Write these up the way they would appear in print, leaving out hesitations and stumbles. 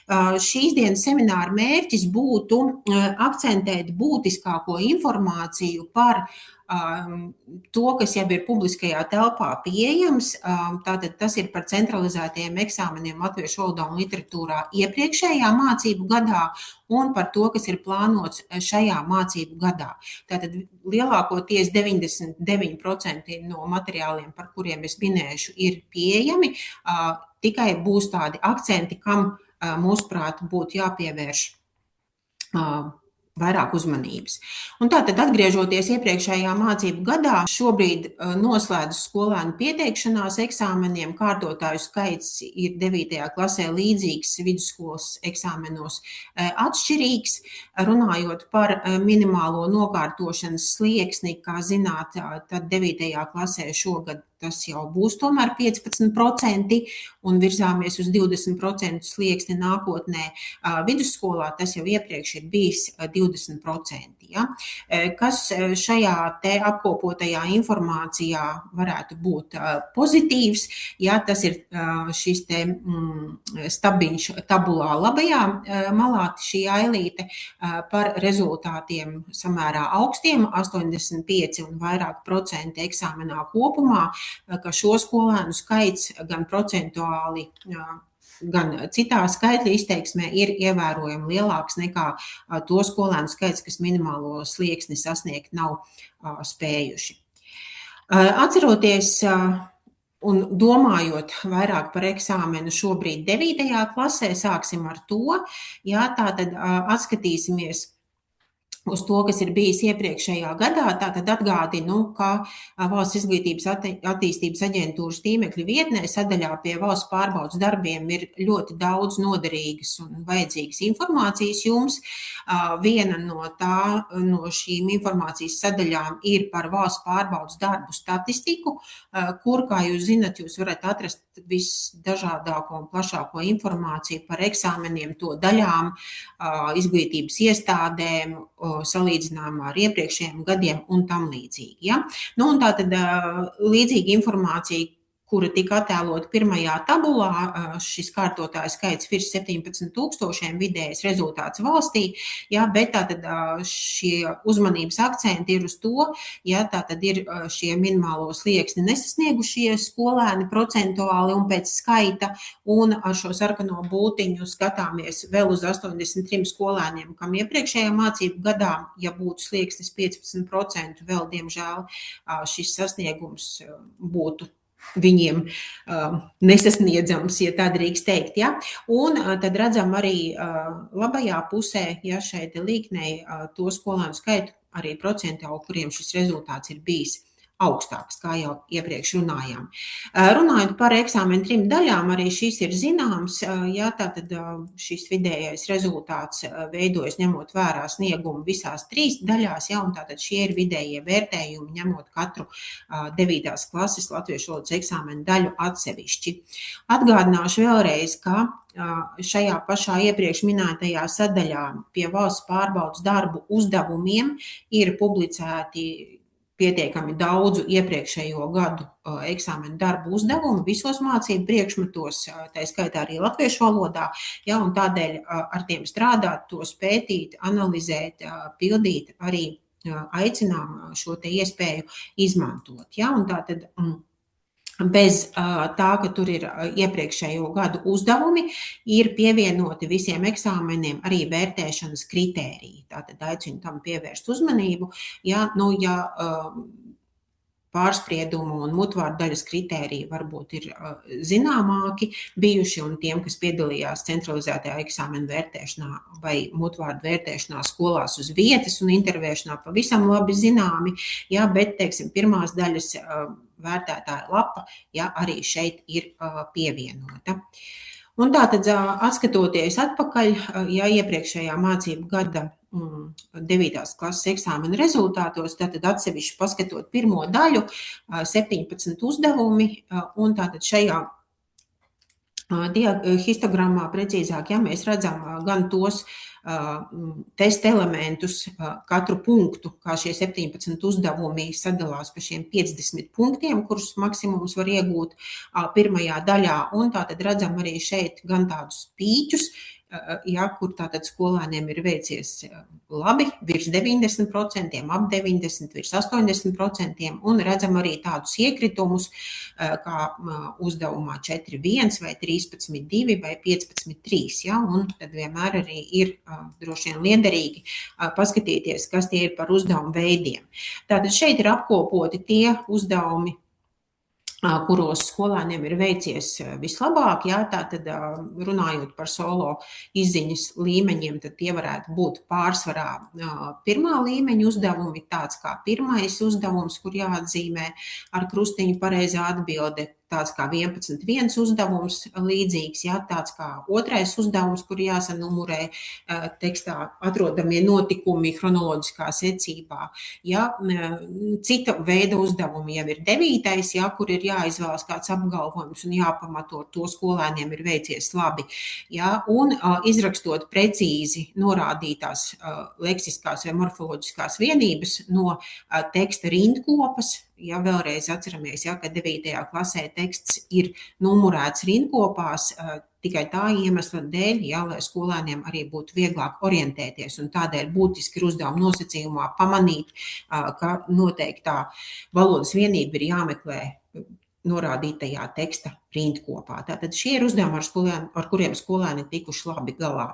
Šīs dienas semināra mērķis būtu akcentēt būtiskāko informāciju par to, kas jau ir publiskajā telpā pieejams. Tātad tas ir par centralizētajiem eksāmeniem latviešu valodā un literatūrā iepriekšējā mācību gadā un par to, kas ir plānots šajā mācību gadā. Tātad lielākoties 99% no materiāliem, par kuriem es minēšu, ir pieejami. Tikai būs tādi akcenti, kam mūsuprāt būtu jāpievērš vairāk uzmanības. Un tātad, atgriežoties iepriekšējā mācību gadā, šobrīd noslēdzas skolēnu pieteikšanās eksāmeniem. Kārtotāju skaits ir 9. klasē līdzīgs, vidusskolas eksāmenos atšķirīgs. Runājot par minimālo nokārtošanas slieksni, kā zināt, tad 9. klasē šogad tas jau būs tomēr 15% un virzāmies uz 20% slieksni nākotnē. Vidusskolā tas jau iepriekš ir bijis 20%. Ja? Kas šajā te apkopotajā informācijā varētu būt pozitīvs, ja tas ir šis te stabiņš tabulā labajā malā, šī ailīte par rezultātiem samērā augstiem, 85 un vairāk procenti eksāmenā kopumā, ka šo skolēnu skaits gan procentuāli, gan citā skaitļa izteiksmē ir ievērojami lielāks nekā to skolēnu skaits, kas minimālo slieksni sasniegt nav spējuši. Atceroties un domājot vairāk par eksāmenu šobrīd 9. klasē, sāksim ar to, ja tātad atskatīsimies uz to, kas ir bijis iepriekšējā gadā. Tātad atgādinu, ka Valsts izglītības attīstības aģentūras tīmekļa vietnē sadaļā pie valsts pārbaudes darbiem ir ļoti daudz noderīgas un vajadzīgas informācijas jums. Viena no šīm informācijas sadaļām ir par valsts pārbaudes darbu statistiku, kur, kā jūs zinat, jūs varat atrast visdažādāko un plašāko informāciju par eksāmeniem, to daļām, izglītības iestādēm, salīdzinājumā ar iepriekšējiem gadiem un tam līdzīgi. Ja? Un tātad līdzīga informācija, kura tika attēlota pirmajā tabulā, šis kārtotāju skaits virs 17,000 vidējais rezultāts valstī, ja, bet tātad šie uzmanības akcenti ir uz to, ja tātad ir šie minimālo slieksni nesasniegušie skolēni procentuāli un pēc skaita, un ar šo sarkano būtiņu skatāmies vēl uz 83 skolēniem, kam iepriekšējā mācību gadā, ja būtu slieksnis 15%, vēl diemžēl šis sasniegums būtu viņiem nesasniedzams, ja tā drīkst teikt. Ja? Un tad redzam arī labajā pusē, ja šeit līknei to skolēnu skaitu arī procentuāli, kuriem šis rezultāts ir bijis augstāks, kā jau iepriekš runājām. Runājot par eksāmenu 3 daļām, arī šis ir zināms, ja tātad šis vidējais rezultāts veidojas ņemot vērā sniegumu visās 3 daļās, ja, un tātad šie ir vidējie vērtējumi, ņemot katru 9. klases latviešu valodas eksāmenu daļu atsevišķi. Atgādināšu vēlreiz, ka šajā pašā iepriekš minētajā sadaļā pie valsts pārbaudes darbu uzdevumiem ir publicēti pietiekami daudzu iepriekšējo gadu eksāmenu darbu uzdevumu visos mācību priekšmetos, tā skaitā arī latviešu valodā, ja, un tādēļ ar tiem strādāt, tos pētīt, analizēt, pildīt, arī aicinām šo te iespēju izmantot. Ja, un tātad bez tā, ka tur ir iepriekšējo gadu uzdevumi, ir pievienoti visiem eksāmeniem arī vērtēšanas kritēriji. Tātad aicinu tam pievērst uzmanību. Ja pārspriedumu un mutvārdu daļas kritēriji varbūt ir zināmāki bijuši, un tiem, kas piedalījās centralizētajā eksāmenu vērtēšanā vai mutvārdu vērtēšanā skolās uz vietas un intervēšanā pavisam labi zināmi, ja, bet, teiksim, pirmās daļas vērtētāja lapa, ja, arī šeit ir pievienota. Un tātad, atskatoties atpakaļ, ja iepriekšējā mācību gada 9. klases eksāmena rezultātos, tātad atsevišķi paskatot pirmo daļu, 17 uzdevumi, un tātad šajā histogramā precīzāk, ja mēs redzam gan tos testa elementus, katru punktu, kā šie 17 uzdevumi sadalās pa šiem 50 punktiem, kurus maksimums var iegūt pirmajā daļā, un tātad redzam arī šeit gan tādus pīķus, ja, kur tātad skolēniem ir veicies labi, virs 90%, ap 90%, virs 80%, un redzam arī tādus iekritumus, kā uzdevumā 4,1 vai 13,2 vai 15,3, ja, un tad vienmēr arī ir droši vien liederīgi paskatīties, kas tie ir par uzdevumu veidiem. Tātad šeit ir apkopoti tie uzdevumi, kuros skolēniem ir veicies vislabāk, jā, tātad runājot par solo izziņas līmeņiem, tad tie varētu būt pārsvarā pirmā līmeņa uzdevumi, tāds kā pirmais uzdevums, kur jāatzīmē ar krustiņu pareizā atbilde, tāds kā 11,1 uzdevums līdzīgs, jā, tāds kā otrais uzdevums, kur jāsanumurē tekstā atrodamie notikumi chronoloģiskā secībā. Ja, cita veida uzdevumi jau ir 9, ja, kur ir jāizvēlas kāds apgalvojums un jāpamato to skolēniem ir veicies labi. Ja, un izrakstot precīzi norādītās leksiskās vai morfoloģiskās vienības no teksta rindkopas, ja vēlreiz atceramies, ja, ka 9. klasē teksts ir numurēts rindkopās, tikai tā iemesla dēļ, ja, lai skolēniem arī būtu vieglāk orientēties, un tādēļ būtiski ir uzdevuma nosacījumā pamanīt, ka noteiktā valodas vienība ir jāmeklē norādītajā teksta rindkopā. Tātad šie ir uzdevumi, ar kuriem skolēni tikuši labi galā.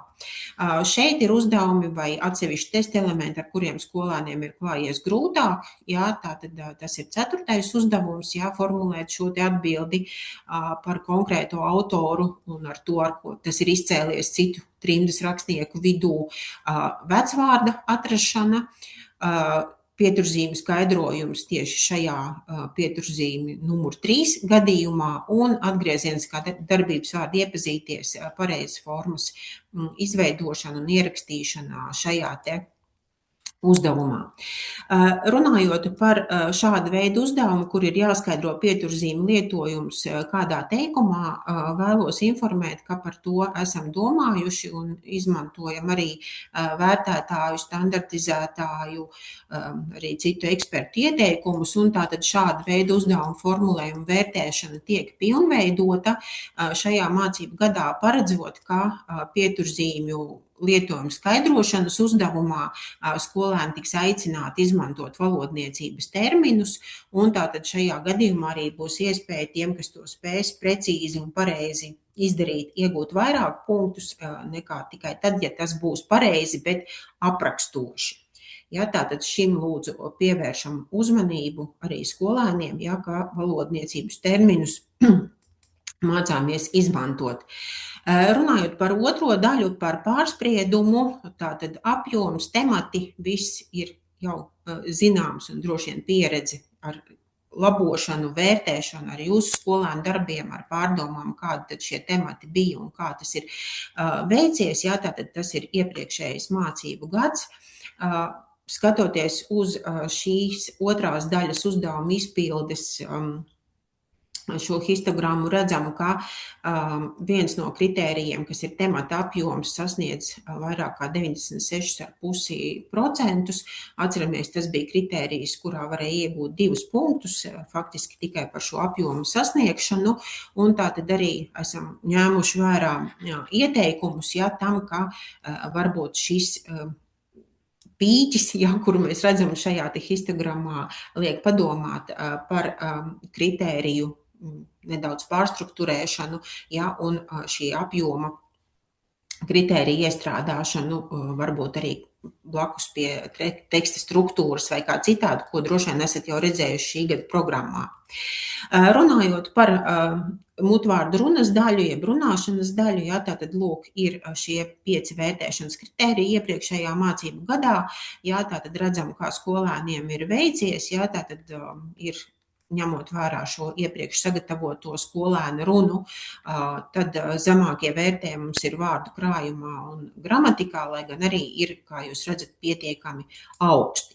Šeit ir uzdevumi vai atsevišķi testa elementi, ar kuriem skolēniem ir klājies grūtāk. Jā, tātad tas ir 4. uzdevums, jā, formulēt šo te atbildi par konkrēto autoru un ar to, ar ko tas ir izcēlies citu trimdas rakstnieku vidū, vecvārda atrašana, pieturzīmju skaidrojums tieši šajā pieturzīmju numur 3 gadījumā un atgriezieniskā darbības vārda iepazīties pareizas formas izveidošana un ierakstīšana šajā te uzdevumā. Runājot par šādu veidu uzdevumu, kur ir jāskaidro pieturzīmju lietojums kādā teikumā, vēlos informēt, ka par to esam domājuši un izmantojam arī vērtētāju, standartizētāju, arī citu ekspertu ieteikumus, un tātad šāda veida uzdevumu formulējuma vērtēšana tiek pilnveidota šajā mācību gadā, paredzot, ka pieturzīmju lietojuma skaidrošanas uzdevumā skolēni tiks aicināti izmantot valodniecības terminus, un tātad šajā gadījumā arī būs iespēja tiem, kas to spēs precīzi un pareizi izdarīt, iegūt vairāk punktus nekā tikai tad, ja tas būs pareizi, bet aprakstoši. Ja, tātad šim lūdzu pievēršam uzmanību arī skolēniem, ja, kā valodniecības terminus mācāmies izmantot. Runājot par otro daļu, par pārspriedumu, tātad apjoms, temati, viss ir jau zināms un droši vien pieredze ar labošanu, vērtēšanu arī uz skolēnu darbiem, ar pārdomām, kādi tad šie temati bija un kā tas ir veicies. Jā, tātad tas ir iepriekšējais mācību gads. Skatoties uz šīs otrās daļas uzdevuma izpildes šo histogrammu redzam, ka viens no kritērijiem, kas ir temata apjoms, sasniedz vairāk kā 96,5%. Atceramies, tas bija kritērijs, kurā varēja iegūt 2 punktus, faktiski tikai par šo apjomu sasniegšanu, un tātad arī esam ņēmuši vērā ieteikumus, ja, tam, ka varbūt šis pīķis, ja, kuru mēs redzam šajā te histogramā, liek padomāt par kritēriju nedaudz pārstrukturēšanu, ja, un šī apjoma kritērija iestrādāšanu varbūt arī blakus pie teksta struktūras vai kā citādi, ko droši vien esat jau redzējuši šī gada programmā. Runājot par mutvārdu runas daļu, jeb runāšanas daļu, ja, tātad lūk, ir šie 5 vērtēšanas kritēriji iepriekšējā mācību gadā, ja, tātad redzam, kā skolēniem ir veicies, ja, tātad ir ņemot vērā šo iepriekš sagatavoto skolēnu runu, tad zemākie vērtējumi mums ir vārdu krājumā un gramatikā, lai gan arī ir, kā jūs redzat, pietiekami augsti.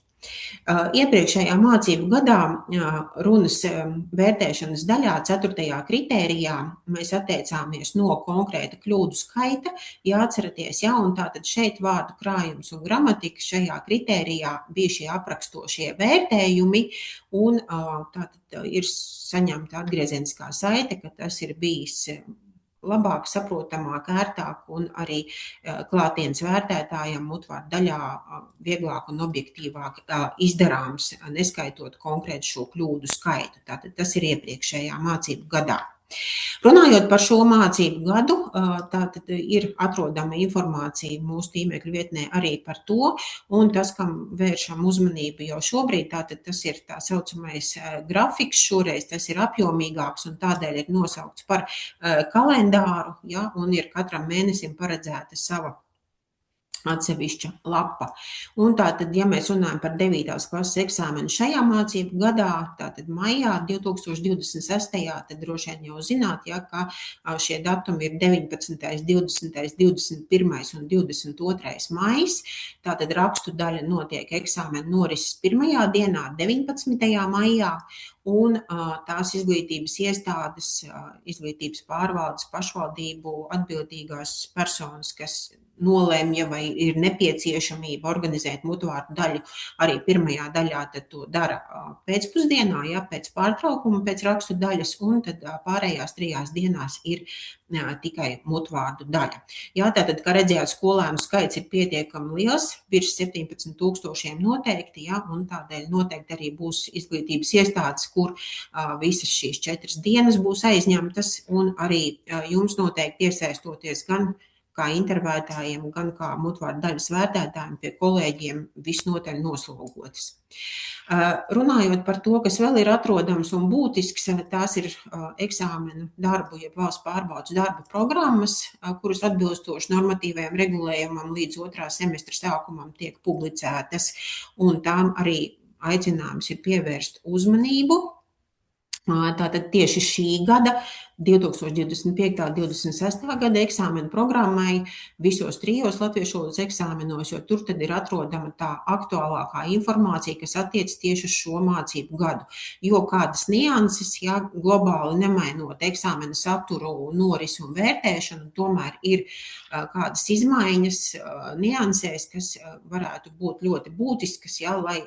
Iepriekšējā mācību gadā runas vērtēšanas daļā 4. kritērijā mēs atteicāmies no konkrēta kļūdu skaita, jāatceraties, ja, un tātad šeit vārdu krājums un gramatika šajā kritērijā bija šie aprakstošie vērtējumi, un tātad ir saņemta atgriezieniskā saite, ka tas ir bijis labāk, saprotamāk, ērtāk un arī klātienes vērtētājiem mutvārdu daļā vieglāk un objektīvāk izdarāms, neskaitot konkrēti šo kļūdu skaitu. Tātad tas ir iepriekšējā mācību gadā. Runājot par šo mācību gadu, tātad ir atrodama informācija mūsu tīmekļa vietnē arī par to, un tas, kam vēršam uzmanību jau šobrīd, tātad tas ir tā saucamais grafiks, šoreiz tas ir apjomīgāks un tādēļ ir nosaukts par kalendāru, ja, un ir katram mēnesim paredzēta sava atsevišķa lapa. Un tātad, ja mēs runājam par 9. klases eksāmenu šajā mācību gadā, tātad maijā 2026. tad droši vien jau zināt, ja, ka šie datumi ir 19., 20., 21. un 22. maijs. Tātad rakstu daļa notiek eksāmena norises pirmajā dienā, 19. maijā, un tās izglītības iestādes, izglītības pārvaldes, pašvaldību atbildīgās personas, kas nolēmja vai ir nepieciešamība organizēt mutvārdu daļu arī pirmajā daļā, tad to dara pēcpusdienā, ja, pēc pārtraukuma, pēc rakstu daļas, un tad pārējās 3 dienās ir tikai mutvārdu daļa. Jā, tātad, kā redzējāt, skolēnu skaits ir pietiekami liels, virs 17,000 noteikti, ja, un tādēļ noteikti arī būs izglītības iestādes, kur visas šīs 4 dienas būs aizņemtas, un arī jums noteikti iesaistoties gan kā intervētājiem, gan kā mutvārdu daļas vērtētājiem pie kolēģiem visnotaļ noslogotas. Runājot par to, kas vēl ir atrodams un būtisks, tās ir eksāmenu darbu, jeb valsts pārbaudes darbu programmas, kuras atbilstoši normatīvajam regulējumam līdz 2. semestra sākumam tiek publicētas, un tām arī aicinājums ir pievērst uzmanību. Tātad tieši šī gada, 2025. 26. gada eksāmenu programmai visos 3 latviešu valodas eksāmenos, jo tur tad ir atrodama tā aktuālākā informācija, kas attiec tieši uz šo mācību gadu. Jo kādas nianses, ja globāli nemainot eksāmena saturu, norisi un vērtēšanu, tomēr ir kādas izmaiņas niansēs, kas varētu būt ļoti būtiskas, ja, lai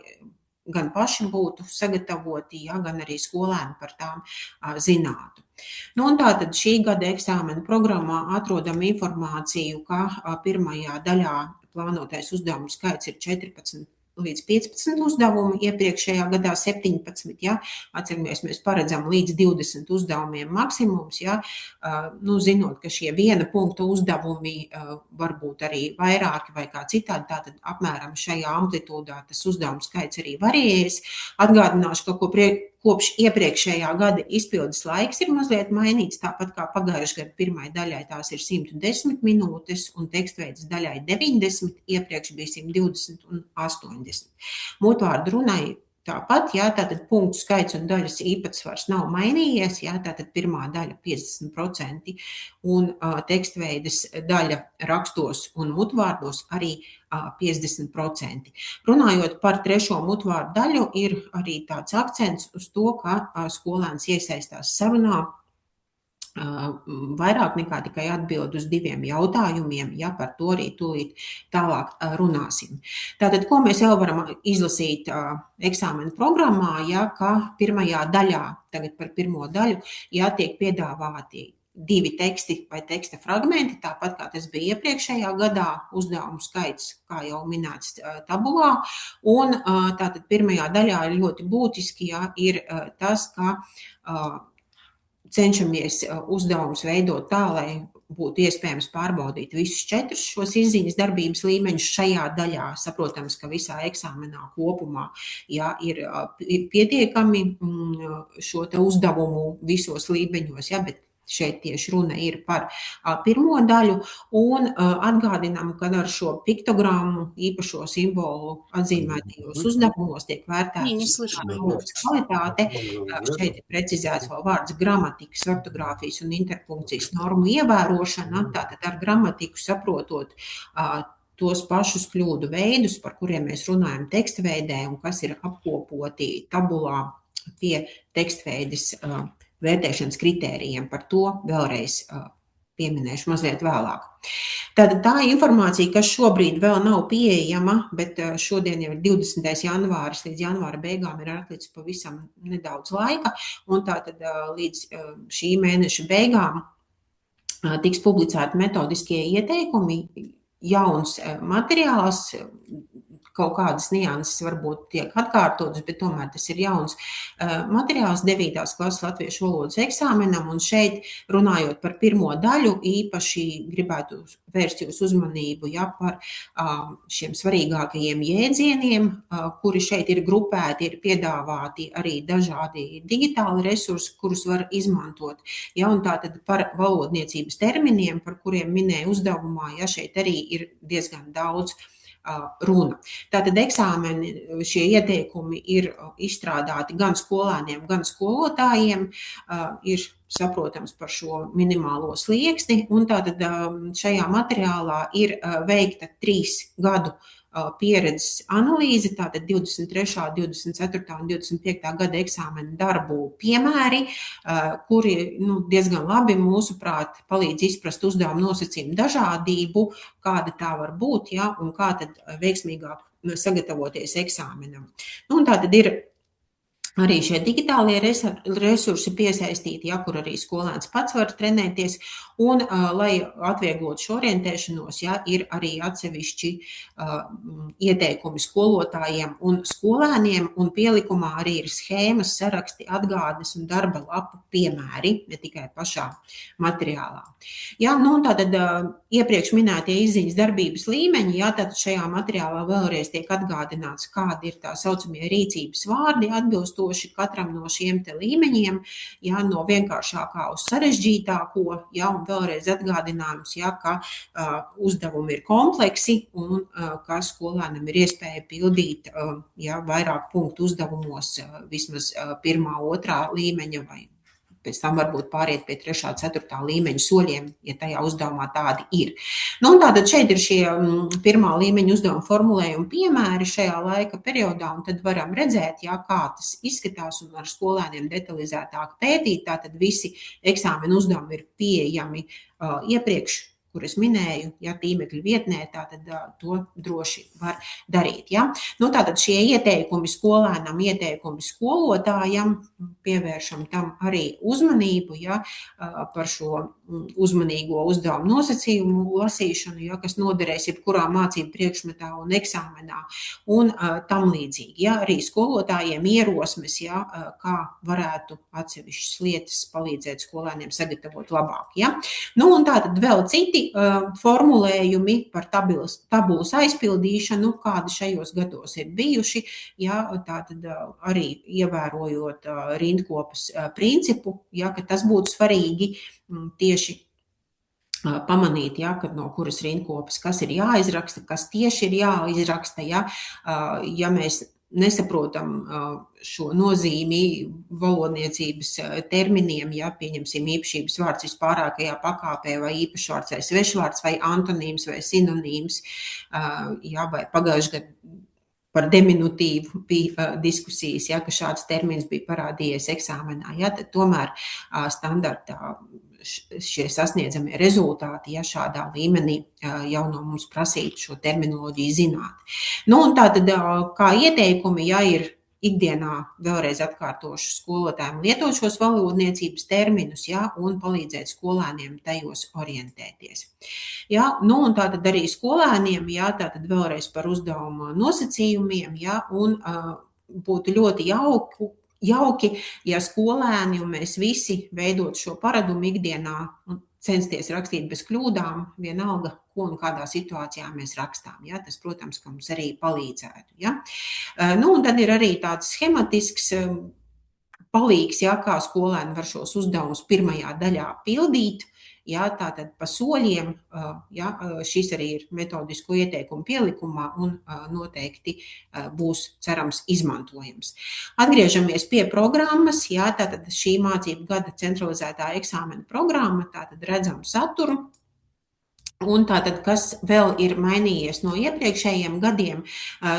gan paši būtu sagatavoti, ja, gan arī skolēni par tām zinātu. Nu, un tātad šī gada eksāmena programmā atrodam informāciju, ka pirmajā daļā plānotais uzdevumu skaits ir 14 līdz 15 uzdevumi, iepriekšējā gadā 17, ja, atceramies, mēs paredzam līdz 20 uzdevumiem maksimums, ja, nu, zinot, ka šie 1 punkta uzdevumi varbūt arī vairāki vai kā citādi, tātad apmēram šajā amplitūdā tas uzdevumu skaits arī varējas. Atgādināšu, ka kopš iepriekšējā gada izpildes laiks ir mazliet mainīts, tāpat kā pagājušajā gada pirmai daļai tās ir 110 minūtes un tekstveidas daļai 90, iepriekš bija 120 un 80. Mutvārdu runai tāpat, jā, tātad punktu skaits un daļas īpatsvars nav mainījies, jā, tātad pirmā daļa 50% un tekstveidas daļa rakstos un mutvārdos arī 50%. Runājot par 3. mutvārdu daļu, ir arī tāds akcents uz to, ka skolēns iesaistās sarunā vairāk nekā tikai atbild uz 2 jautājumiem, ja par to arī tūlīt tālāk runāsim. Tātad, ko mēs jau varam izlasīt eksāmenu programmā, ja, ka pirmajā daļā, tagad par pirmo daļu, ja tiek piedāvāti 2 teksti vai teksta fragmenti, tāpat kā tas bija iepriekšējā gadā, uzdevumu skaits, kā jau minēts, tabulā, un tātad pirmajā daļā ir ļoti būtiski, ja, ir tas, ka cenšamies uzdevumus veidot tā, lai būtu iespējams pārbaudīt visus 4 šos izziņas darbības līmeņus šajā daļā. Saprotams, ka visā eksāmenā kopumā, ja, ir pietiekami šo te uzdevumu visos līmeņos, ja, bet šeit tieši runa ir par pirmo daļu, un atgādinām, ka ar šo piktogrammu īpašo simbolu atzīmētajos uzdevumos tiek vērtētas kvalitāte. Šeit ir precizēts vēl vārds gramatikas, ortogrāfijas un interpunkcijas normu ievērošana, tātad ar gramatiku saprotot tos pašus kļūdu veidus, par kuriem mēs runājam tekstveidē un kas ir apkopoti tabulā pie tekstveides vērtēšanas kritērijiem. Par to vēlreiz pieminēšu mazliet vēlāk. Tātad tā informācija, kas šobrīd vēl nav pieejama, bet šodien jau ir 20. janvāris, līdz janvāra beigām ir atlicis pavisam nedaudz laika, un tātad līdz šī mēneša beigām tiks publicēti metodiskie ieteikumi, jauns materiāls, kaut kādas nianses varbūt tiek atkārtotas, bet tomēr tas ir jauns materiāls 9. klases latviešu valodas eksāmenam, un šeit runājot par pirmo daļu, īpaši gribētu vērst jūsu uzmanību par šiem svarīgākajiem jēdzieniem, kuri šeit ir grupēti, ir piedāvāti arī dažādi digitāli resursi, kurus var izmantot. Un tātad par valodniecības terminiem, par kuriem minēju uzdevumā, šeit arī ir diezgan daudz runa. Tātad eksāmeni, šie ieteikumi ir izstrādāti gan skolēniem, gan skolotājiem, ir saprotams par šo minimālo slieksni, un tātad šajā materiālā ir veikta 3 gadu pieredzes analīze, tātad 23., 24. un 25. gada eksāmena darbu piemēri, kuri diezgan labi, mūsuprāt, palīdz izprast uzdevumu nosacījumu dažādību, kāda tā var būt, un kā tad veiksmīgāk sagatavoties eksāmenam. Un tātad ir arī šie digitālie resursi piesaistīti, kur arī skolēns pats var trenēties, un, lai atvieglotu šo orientēšanos, ir arī atsevišķi ieteikumi skolotājiem un skolēniem, un pielikumā arī ir schēmas, saraksti, atgādes un darba lapu piemēri, ne tikai pašā materiālā. Un tātad iepriekš minētie izziņas darbības līmeņi, tātad šajā materiālā vēlreiz tiek atgādināts, kādi ir tā saucamie rīcības vārdi atbilstoši katram no šiem te līmeņiem, no vienkāršākā uz sarežģītāko, un vēlreiz atgādinājums, ka uzdevumi ir kompleksi un ka skolēnam ir iespēja pildīt vairāk punktu uzdevumos vismaz 1., 2. līmeņa vai pēc tam varbūt pāriet pie 3., 4. līmeņa soļiem, ja tajā uzdevumā tādi ir. Un tātad šeit ir šie 1. līmeņa uzdevuma formulējumi piemēri šajā laika periodā, un tad varam redzēt, kā tas izskatās, un ar skolēniem detalizētāk pētīt. Tātad visi eksāmena uzdevumi ir pieejami iepriekš, kur es minēju, tīmekļa vietnē, tātad to droši var darīt. Tātad šie ieteikumi skolēnam, ieteikumi skolotājam, pievēršam tam arī uzmanību, par šo uzmanīgo uzdevumu nosacījumu lasīšanu, kas noderēs jebkurā mācību priekšmetā un eksāmenā, un tam līdzīgi. Arī skolotājiem ierosmes, kā varētu atsevišķas lietas palīdzēt skolēniem sagatavot labāk. Un tātad vēl citi formulējumi par tabulas aizpildīšanu, kādi šajos gados ir bijuši, tātad arī ievērojot rindkopas principu, ka tas būtu svarīgi tieši pamanīt, kad no kuras rindkopas kas ir jāizraksta, kas tieši ir jāizraksta, ja mēs nesaprotam šo nozīmi valodniecības terminiem, pieņemsim īpašības vārds vispārākajā pakāpē, vai īpašvārds vai svešvārds, vai antonīms vai sinonīms, vai pagājušajā gadā par diminutīvu bija diskusijas, ka šāds termins bija parādījies eksāmenā, tad tomēr standartā šie sasniedzamie rezultāti, šādā līmenī jau no mums prasīt šo terminoloģiju zināt. Un tātad, kā ieteikumi, ir ikdienā vēlreiz atkārtošu skolotājiem lietot šos valodniecības terminus, un palīdzēt skolēniem tajos orientēties. Un tātad arī skolēniem, tātad vēlreiz par uzdevuma nosacījumiem, un būtu ļoti jauki, ja skolēni un mēs visi veidot šo paradumu ikdienā un censties rakstīt bez kļūdām, vienalga, ko un kādā situācijā mēs rakstām. Tas, protams, ka mums arī palīdzētu. Un tad ir arī tāds schematisks palīgs, kā skolēni var šos uzdevumus pirmajā daļā pildīt. Tātad pa soļiem, šis arī ir metodisko ieteikumu pielikumā un noteikti būs, cerams, izmantojams. Atgriežamies pie programmas, tātad šī mācību gada centralizētā eksāmena programma, tātad redzam saturu. Un tātad, kas vēl ir mainījies no iepriekšējiem gadiem,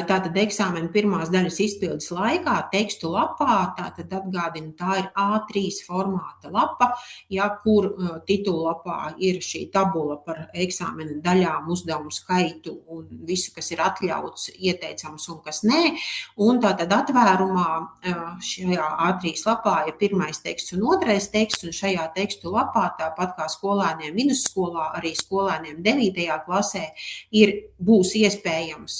tātad eksāmena pirmās daļas izpildes laikā tekstu lapā, tātad atgādinu, tā ir A3 formāta lapa, ja, kur titulapā ir šī tabula par eksāmena daļām, uzdevumu skaitu un visu, kas ir atļauts, ieteicams un kas nē. Un tātad atvērumā šajā A3 lapā ir pirmais teksts un otrais teksts, un šajā tekstu lapā, tāpat kā skolēniem vidusskolā, arī skolēniem 9. klasē būs iespējams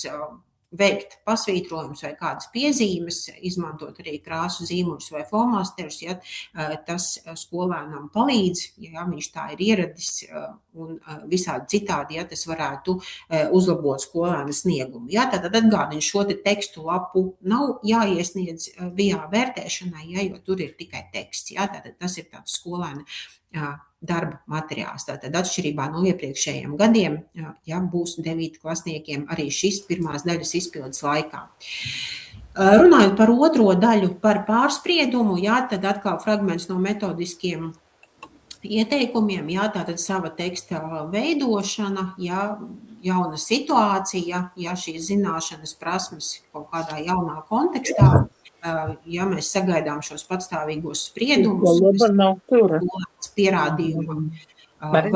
veikt pasvītrojumus vai kādas piezīmes, izmantot arī krāsu zīmuļus vai flomasterus, ja tas skolēnam palīdz, ja viņš tā ir ieradis un visādi citādi, ja tas varētu uzlabot skolēna sniegumu. Ja, tad atgādinu, šo te tekstu lapu nav jāiesniedz VIA vērtēšanai, ja, jo tur ir tikai teksts. Ja, tātad tas ir tāds skolēna darba materiāls. Tātad atšķirībā no iepriekšējiem gadiem, ja būs 9 klasniekiem arī šis pirmās daļas izpildes laikā. Runājot par otro daļu, par pārspriedumu, ja, tad atkal fragments no metodiskiem ieteikumiem, ja, tātad sava teksta veidošana, ja, jauna situācija, ja šīs zināšanas prasmes kaut kādā jaunā kontekstā, ja mēs sagaidām šos patstāvīgos spriedumus, skolēns pierādījumam var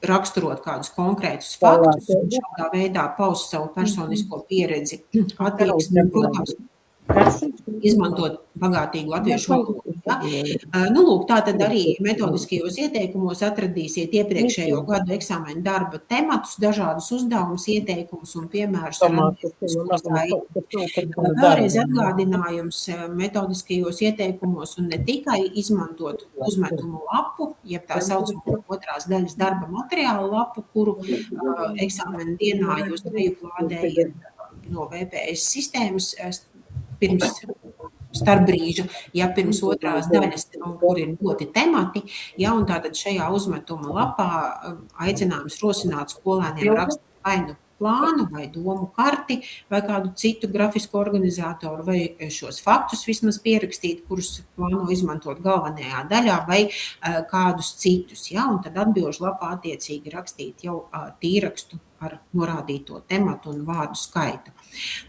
raksturot kādus konkrētus faktus un šādā veidā paust savu personisko pieredzi, attieksmi, protams, izmantot bagātīgu latviešu valodu. Ja? Nu, lūk, tātad arī metodiskajos ieteikumos atradīsiet iepriekšējo gadu eksāmena darba tematus, dažādus uzdevumus, ieteikumus un piemērus. Vēlreiz atgādinājums metodiskajos ieteikumos un ne tikai izmantot uzmetumu lapu, jeb tā saucamo otrās daļas darba materiālu lapu, kuru eksāmena dienā jūs lejuplādējat no VPS sistēmas pirms starpbrīžu, ja pirms otrās daļas, kur ir doti temati, ja, un tātad šajā uzmetuma lapā aicinājums rosināt skolēniem rakstīt vai nu plānu, vai domu karti, vai kādu citu grafisku organizatoru, vai šos faktus vismaz pierakstīt, kurus plāno izmantot galvenajā daļā, vai kādus citus, ja, un tad atbilžu lapā attiecīgi rakstīt jau tīrakstu ar norādīto tematu un vārdu skaitu.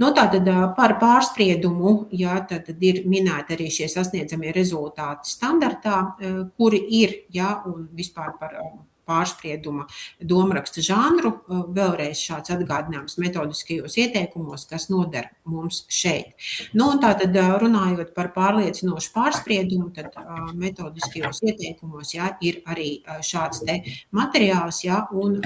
Nu, tātad par pārspriedumu, ja, tad ir minēti arī šie sasniedzamie rezultāti standartā, kuri ir, ja, un vispār par pārsprieduma domraksta žanru, vēlreiz šāds atgādinājums metodiskajos ieteikumos, kas noder mums šeit. Nu, un tātad runājot par pārliecinošu pārspriedumu, tad metodiskajos ieteikumos, ja, ir arī šāds te materiāls, ja, un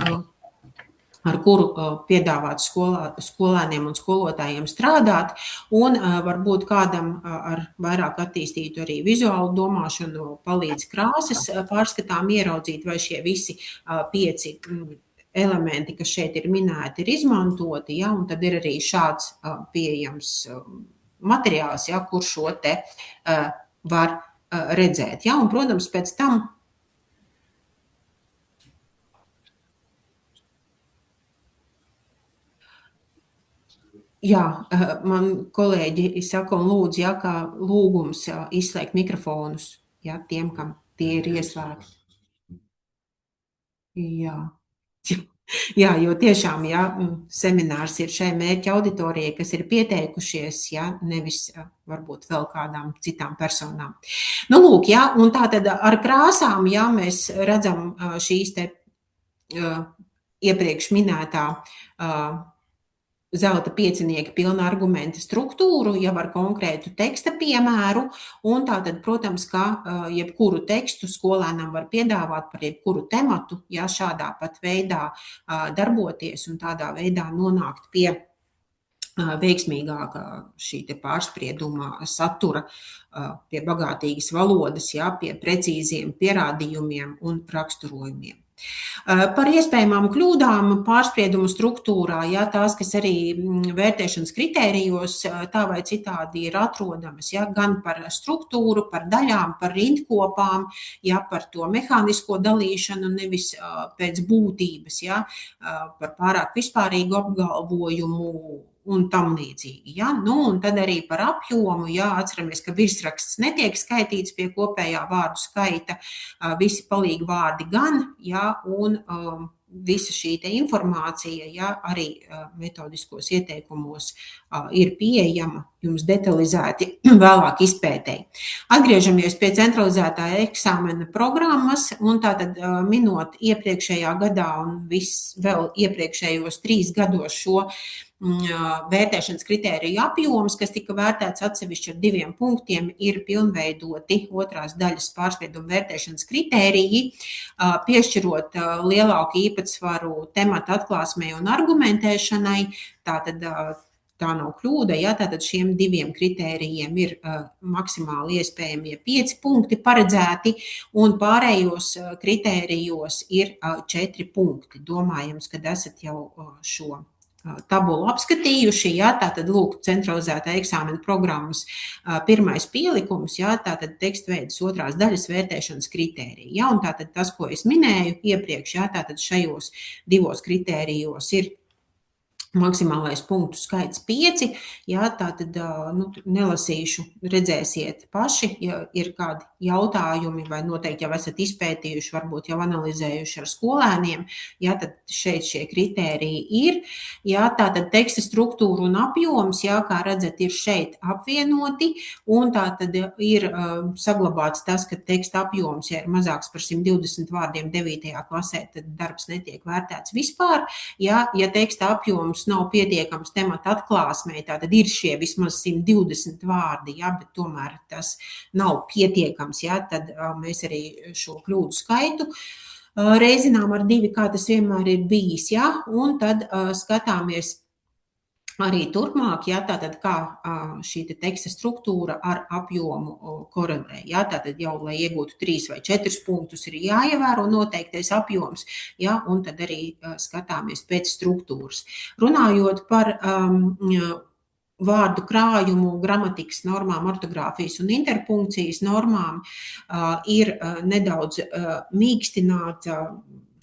ar kuru piedāvāt skolēniem un skolotājiem strādāt, un varbūt kādam ar vairāk attīstītu arī vizuālu domāšanu palīdz krāsas pārskatām ieraudzīt, vai šie visi 5 elementi, kas šeit ir minēti, ir izmantoti, ja, un tad ir arī šāds pieejams materiāls, ja, kur šo te var redzēt. Ja, un, protams, pēc tam jā, man kolēģi saka un lūdzu, ja, kā lūgums izslēgt mikrofonus, ja, tiem, kam tie ir ieslēgti. Jā. Jā, jo tiešām, ja, seminārs ir šai mērķa auditorijai, kas ir pieteikušies, ja, nevis varbūt vēl kādām citām personām. Nu, lūk, ja, un tātad ar krāsām, ja, mēs redzam šīs te iepriekš minētā zelta piecinieka pilna argumenta struktūru, jau ar konkrētu teksta piemēru, un tātad, protams, ka jebkuru tekstu skolēnam var piedāvāt par jebkuru tematu, ja šādā pat veidā darboties un tādā veidā nonākt pie veiksmīgāka šī te pārsprieduma satura, pie bagātīgas valodas, ja, pie precīziem pierādījumiem un raksturojumiem. Par iespējamām kļūdām pārspriedumu struktūrā, ja, tās, kas arī vērtēšanas kritērijos tā vai citādi ir atrodamas, ja, gan par struktūru, par daļām, par rindkopām, ja, par to mehānisko dalīšanu, nevis pēc būtības, ja, par pārāk vispārīgu apgalvojumu un tam līdzīgi. Ja? Nu, un tad arī par apjomu, ja atceramies, ka virsraksts netiek skaitīts pie kopējā vārdu skaita, visi palīgi vārdi gan, ja, un visa šī te informācija, ja, arī metodiskos ieteikumos ir pieejama jums detalizēti vēlāk izpētēji. Atgriežamies pie centralizētā eksāmena programmas, un tātad minot iepriekšējā gadā un vēl iepriekšējos 3 gados šo vērtēšanas kritēriju apjoms, kas tika vērtēts atsevišķi ar 2 punktiem, ir pilnveidoti otrās daļas pārspiedumu vērtēšanas kritēriji, piešķirot lielāku īpatsvaru temata atklāsmei un argumentēšanai. Tātad tā nav kļūda, ja, tātad šiem 2 kritērijiem ir maksimāli iespējamie 5 punkti paredzēti, un pārējos kritērijos ir 4 punkti. Domājams, kad esat jau šo tabulu apskatījuši, ja, tātad lūk centralizētā eksāmena programmas pirmais pielikums, ja, tātad tekstveidas otrās daļas vērtēšanas kritērija. Ja, un tātad tas, ko es minēju iepriekš, ja, tātad šajos 2 kritērijos ir maksimālais punktu skaits 5, jā, tātad nelasīšu, redzēsiet paši, ja ir kādi jautājumi vai noteikti jau esat izpētījuši, varbūt jau analizējuši ar skolēniem, jā, tad šeit šie kritēriji ir, jā, tātad teksta struktūra un apjoms, jā, kā redzat, ir šeit apvienoti, un tātad ir saglabāts tas, ka teksta apjoms, ja ir mazāks par 120 vārdiem 9. klasē, tad darbs netiek vērtēts vispār, jā, ja teksta apjoms nav pietiekams temata atklāsmei, tātad ir šie vismaz 120 vārdi, ja, bet tomēr tas nav pietiekams, ja, tad mēs arī šo kļūdu skaitu reizinām ar 2, kā tas vienmēr ir bijis, ja, un tad skatāmies arī turpmāk, ja, tātad kā šī teksta struktūra ar apjomu korelē. Ja, tātad jau, lai iegūtu 3 vai 4 punktus, ir jāievēro noteiktais apjoms, ja, un tad arī skatāmies pēc struktūras. Runājot par vārdu krājumu, gramatikas normām, ortogrāfijas un interpunkcijas normām, ir nedaudz mīkstināta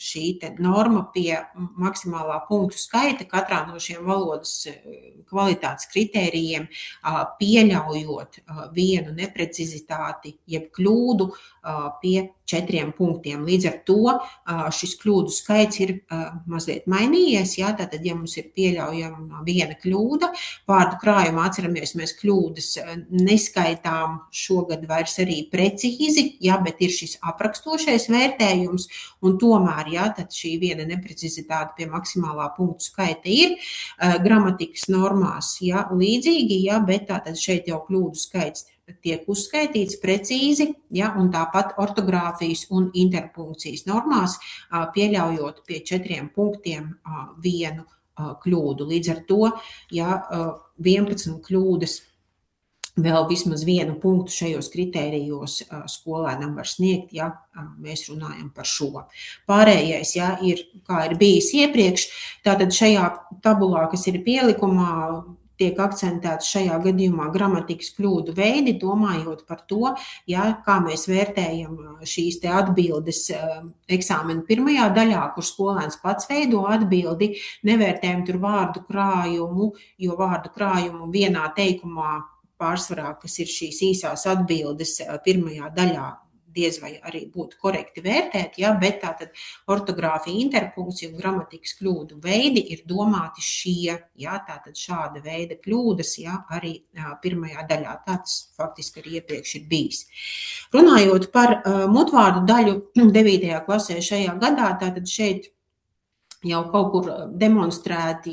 šī norma pie maksimālā punktu skaita katrā no šiem valodas kvalitātes kritērijiem, pieļaujot vienu neprecizitāti, jeb kļūdu pie 4 punktiem. Līdz ar to šis kļūdu skaits ir mazliet mainījies, jā, tātad, ja mums ir pieļaujama viena kļūda, vārdu krājumā atceramies, mēs kļūdas neskaitām šogad vairs arī precīzi, jā, bet ir šis aprakstošais vērtējums, un tomēr, jā, tad šī viena neprecizitāte pie maksimālā punktu skaita ir gramatikas normās, jā, līdzīgi, jā, bet tātad šeit jau kļūdu skaits tiek uzskaitīts precīzi, ja, un tāpat ortogrāfijas un interpunkcijas normās, pieļaujot pie 4 punktiem vienu kļūdu. Līdz ar to, ja 11 kļūdas vēl vismaz 1 punktu šajos kritērijos skolēnam var sniegt, ja mēs runājam par šo. Pārējais, ja, ir, kā ir bijis iepriekš, tātad šajā tabulā, kas ir pielikumā, tiek akcentēts šajā gadījumā gramatikas kļūdu veidi, domājot par to, ja, kā mēs vērtējam šīs te atbildes eksāmena pirmajā daļā, kur skolēns pats veido atbildi, nevērtējam tur vārdu krājumu, jo vārdu krājumu vienā teikumā pārsvarā, kas ir šīs īsās atbildes pirmajā daļā, diez vai arī būtu korekti vērtēt, ja, bet tātad ortogrāfija, interpunkcija un gramatikas kļūdu veidi ir domāti šie, ja, tātad šāda veida kļūdas, ja, arī pirmajā daļā. Tāds faktiski arī iepriekš ir bijis. Runājot par mutvārdu daļu 9. klasē šajā gadā, tātad šeit jau kaut kur demonstrēti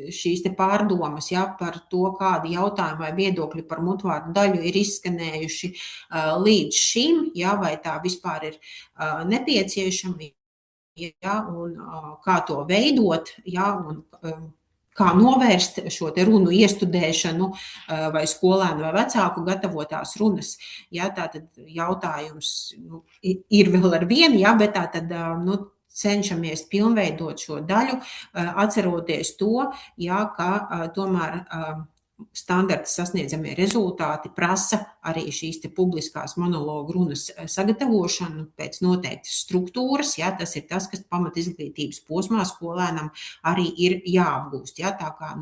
šīs te pārdomas, ja, par to, kādi jautājumi vai viedokļi par mutvārdu daļu ir izskanējuši līdz šim, ja, vai tā vispār ir nepieciešama, ja, un kā to veidot, ja, un kā novērst šo te runu iestudēšanu vai skolēnu vai vecāku gatavotās runas. Ja, tātad jautājums ir vēl ar vienu, ja, bet tātad, cenšamies pilnveidot šo daļu, atceroties to, ja, ka tomēr standarta sasniedzamie rezultāti prasa arī šīs te publiskās monologu runas sagatavošanu pēc noteiktas struktūras, ja, tas ir tas, kas pamatizglītības posmā skolēnam arī ir jāapgūst, ja, tā kā,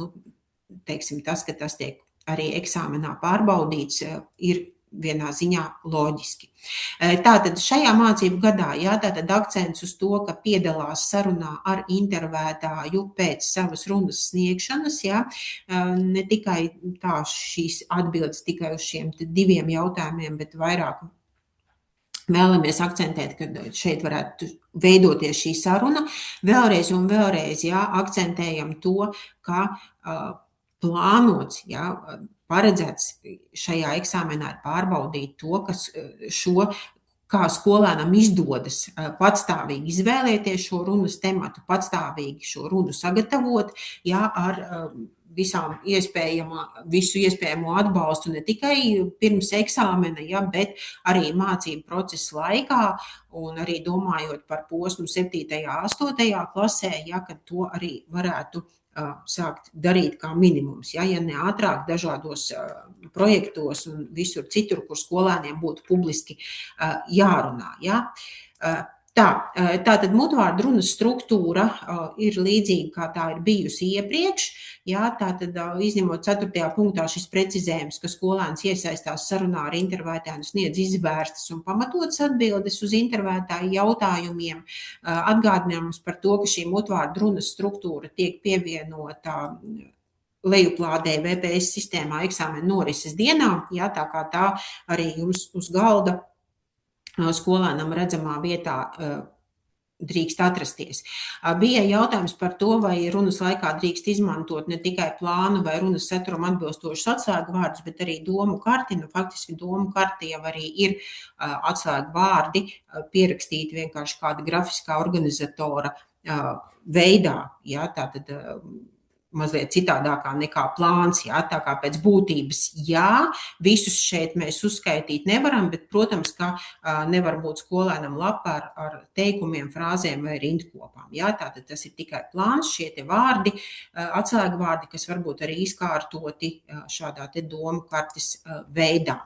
teiksim, tas, ka tas tiek arī eksāmenā pārbaudīts, ir vienā ziņā loģiski. Tātad šajā mācību gadā, tātad akcents uz to, ka piedalās sarunā ar intervētāju pēc savas runas sniegšanas, ne tikai tā šīs atbildes tikai uz šiem 2 jautājumiem, bet vairāk vēlamies akcentēt, ka šeit varētu veidoties šī saruna. Vēlreiz un vēlreiz akcentējam to, ka plānots, paredzēts šajā eksāmenā ir pārbaudīt to, kā skolēnam izdodas patstāvīgi izvēlēties šo runas tematu, patstāvīgi šo runu sagatavot, ar visu iespējamo atbalstu ne tikai pirms eksāmena, bet arī mācību procesa laikā un arī domājot par posmu 7. 8. klasē, kad to arī varētu sākt darīt kā minimums, ja ne ātrāk dažādos projektos un visur citur, kur skolēniem būtu publiski jārunā. Tātad mutvārdu runas struktūra ir līdzīga, kā tā ir bijusi iepriekš. Tātad izņemot 4. punktā šis precizējums, ka skolēns iesaistās sarunā ar intervētāju un sniedz izvērstas un pamatotas atbildes uz intervētāju jautājumiem. Atgādinājums par to, ka šī mutvārdu runas struktūra tiek pievienota lejuplādē VPS sistēmā eksāmena norises dienā, tā kā tā arī jums uz galda skolēnam redzamā vietā drīkst atrasties. Bija jautājums par to, vai runas laikā drīkst izmantot ne tikai plānu vai runas saturam atbilstošus atslēgu vārdus, bet arī domu karti. Faktiski domu karti jau arī ir atslēgu vārdi pierakstīti vienkārši kāda grafiskā organizatora veidā. Tātad mazliet citādākā nekā plāns, tā kā pēc būtības, visus šeit mēs uzskaitīt nevaram, bet, protams, ka nevar būt skolēnam lapa ar teikumiem, frāzēm vai rindkopām, tātad tas ir tikai plāns, šie te vārdi, atslēgu vārdi, kas varbūt arī izkārtoti šādā te domu kartes veidā.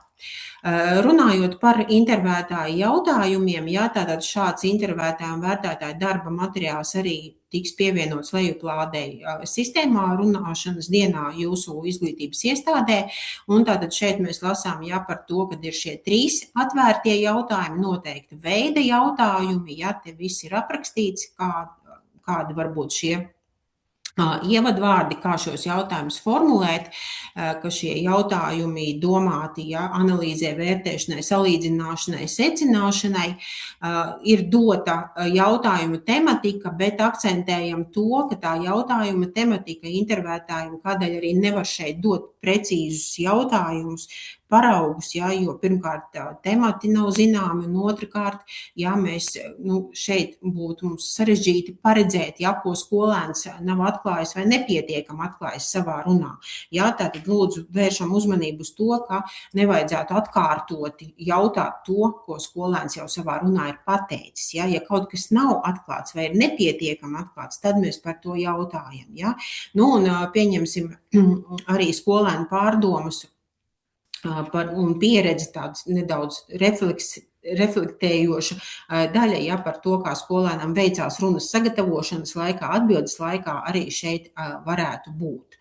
Runājot par intervētāju jautājumiem, tātad šāds intervētāju un vērtētāju darba materiāls arī tiks pievienots lejuplādei sistēmā runāšanas dienā jūsu izglītības iestādē. Un tātad šeit mēs lasām par to, ka ir šie 3 atvērtie jautājumi, noteikti veida jautājumi, te viss ir aprakstīts, kādi var būt šie ievadvārdi, kā šos jautājumus formulēt, ka šie jautājumi domāti analīzē, vērtēšanai, salīdzināšanai, secināšanai. Ir dota jautājuma tematika, bet akcentējam to, ka tā jautājuma tematika intervētājiem kādēļ arī nevar šeit dot precīzus jautājumus, paraugus, jo pirmkārt temati nav zināmi, un otrkārt, mēs šeit būtu mums sarežģīti paredzēt, ko skolēns nav atklājis vai nepietiekami atklājis savā runā. Tātad lūdzu vēršam uzmanību uz to, ka nevajadzētu atkārtoti jautāt to, ko skolēns jau savā runā ir pateicis. Ja kaut kas nav atklāts vai ir nepietiekami atklāts, tad mēs par to jautājam. Un pieņemsim arī skolēnu pārdomas un pieredzi tāds nedaudz reflektējoša daļa par to, kā skolēnam veicās runas sagatavošanas laikā, atbildes laikā arī šeit varētu būt.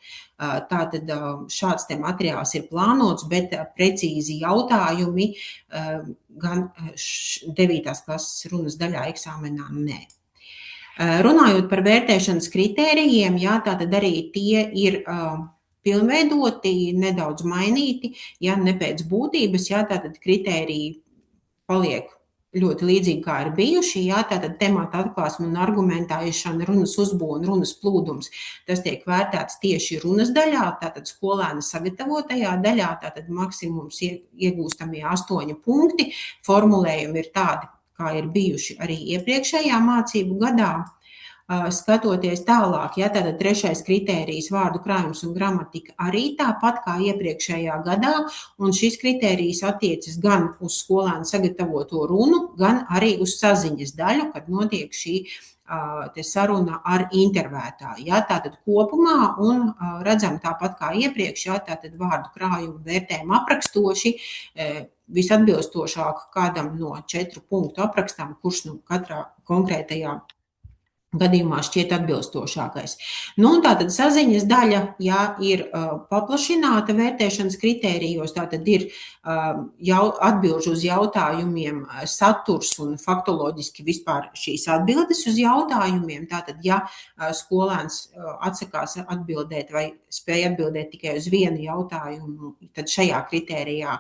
Tātad šāds te materiāls ir plānots, bet precīzi jautājumi gan 9. klases runas daļā eksāmenā nē. Runājot par vērtēšanas kritērijiem, tātad arī tie ir pilnveidoti, nedaudz mainīti, ne pēc būtības, tātad kritēriji paliek ļoti līdzīgi, kā ir bijuši, tātad temata atklāsme un argumentēšana, runas uzbūve un runas plūdums, tas tiek vērtēts tieši runas daļā, tātad skolēna sagatavotajā daļā, tātad maksimums iegūstamie 8 punkti, formulējumi ir tādi, kā ir bijuši arī iepriekšējā mācību gadā. Skatoties tālāk, tātad 3. kritērijs vārdu krājums un gramatika arī tāpat kā iepriekšējā gadā, un šis kritērijs attiecas gan uz skolēnu sagatavoto runu, gan arī uz saziņas daļu, kad notiek šī saruna ar intervētāju. Tātad kopumā un redzam tāpat kā iepriekš, tātad vārdu krājumu vērtējumu aprakstoši, visatbilstošāk kādam no 4 punktu aprakstām, kurš katrā konkrētajā gadījumā šķiet atbilstošākais. Nu, un tātad saziņas daļa, ja ir paplašināta vērtēšanas kritērijos, tātad ir atbilžu uz jautājumiem saturs un faktoloģiski vispār šīs atbildes uz jautājumiem. Tātad, ja skolēns atsakās atbildēt vai spēj atbildēt tikai uz vienu jautājumu, tad šajā kritērijā,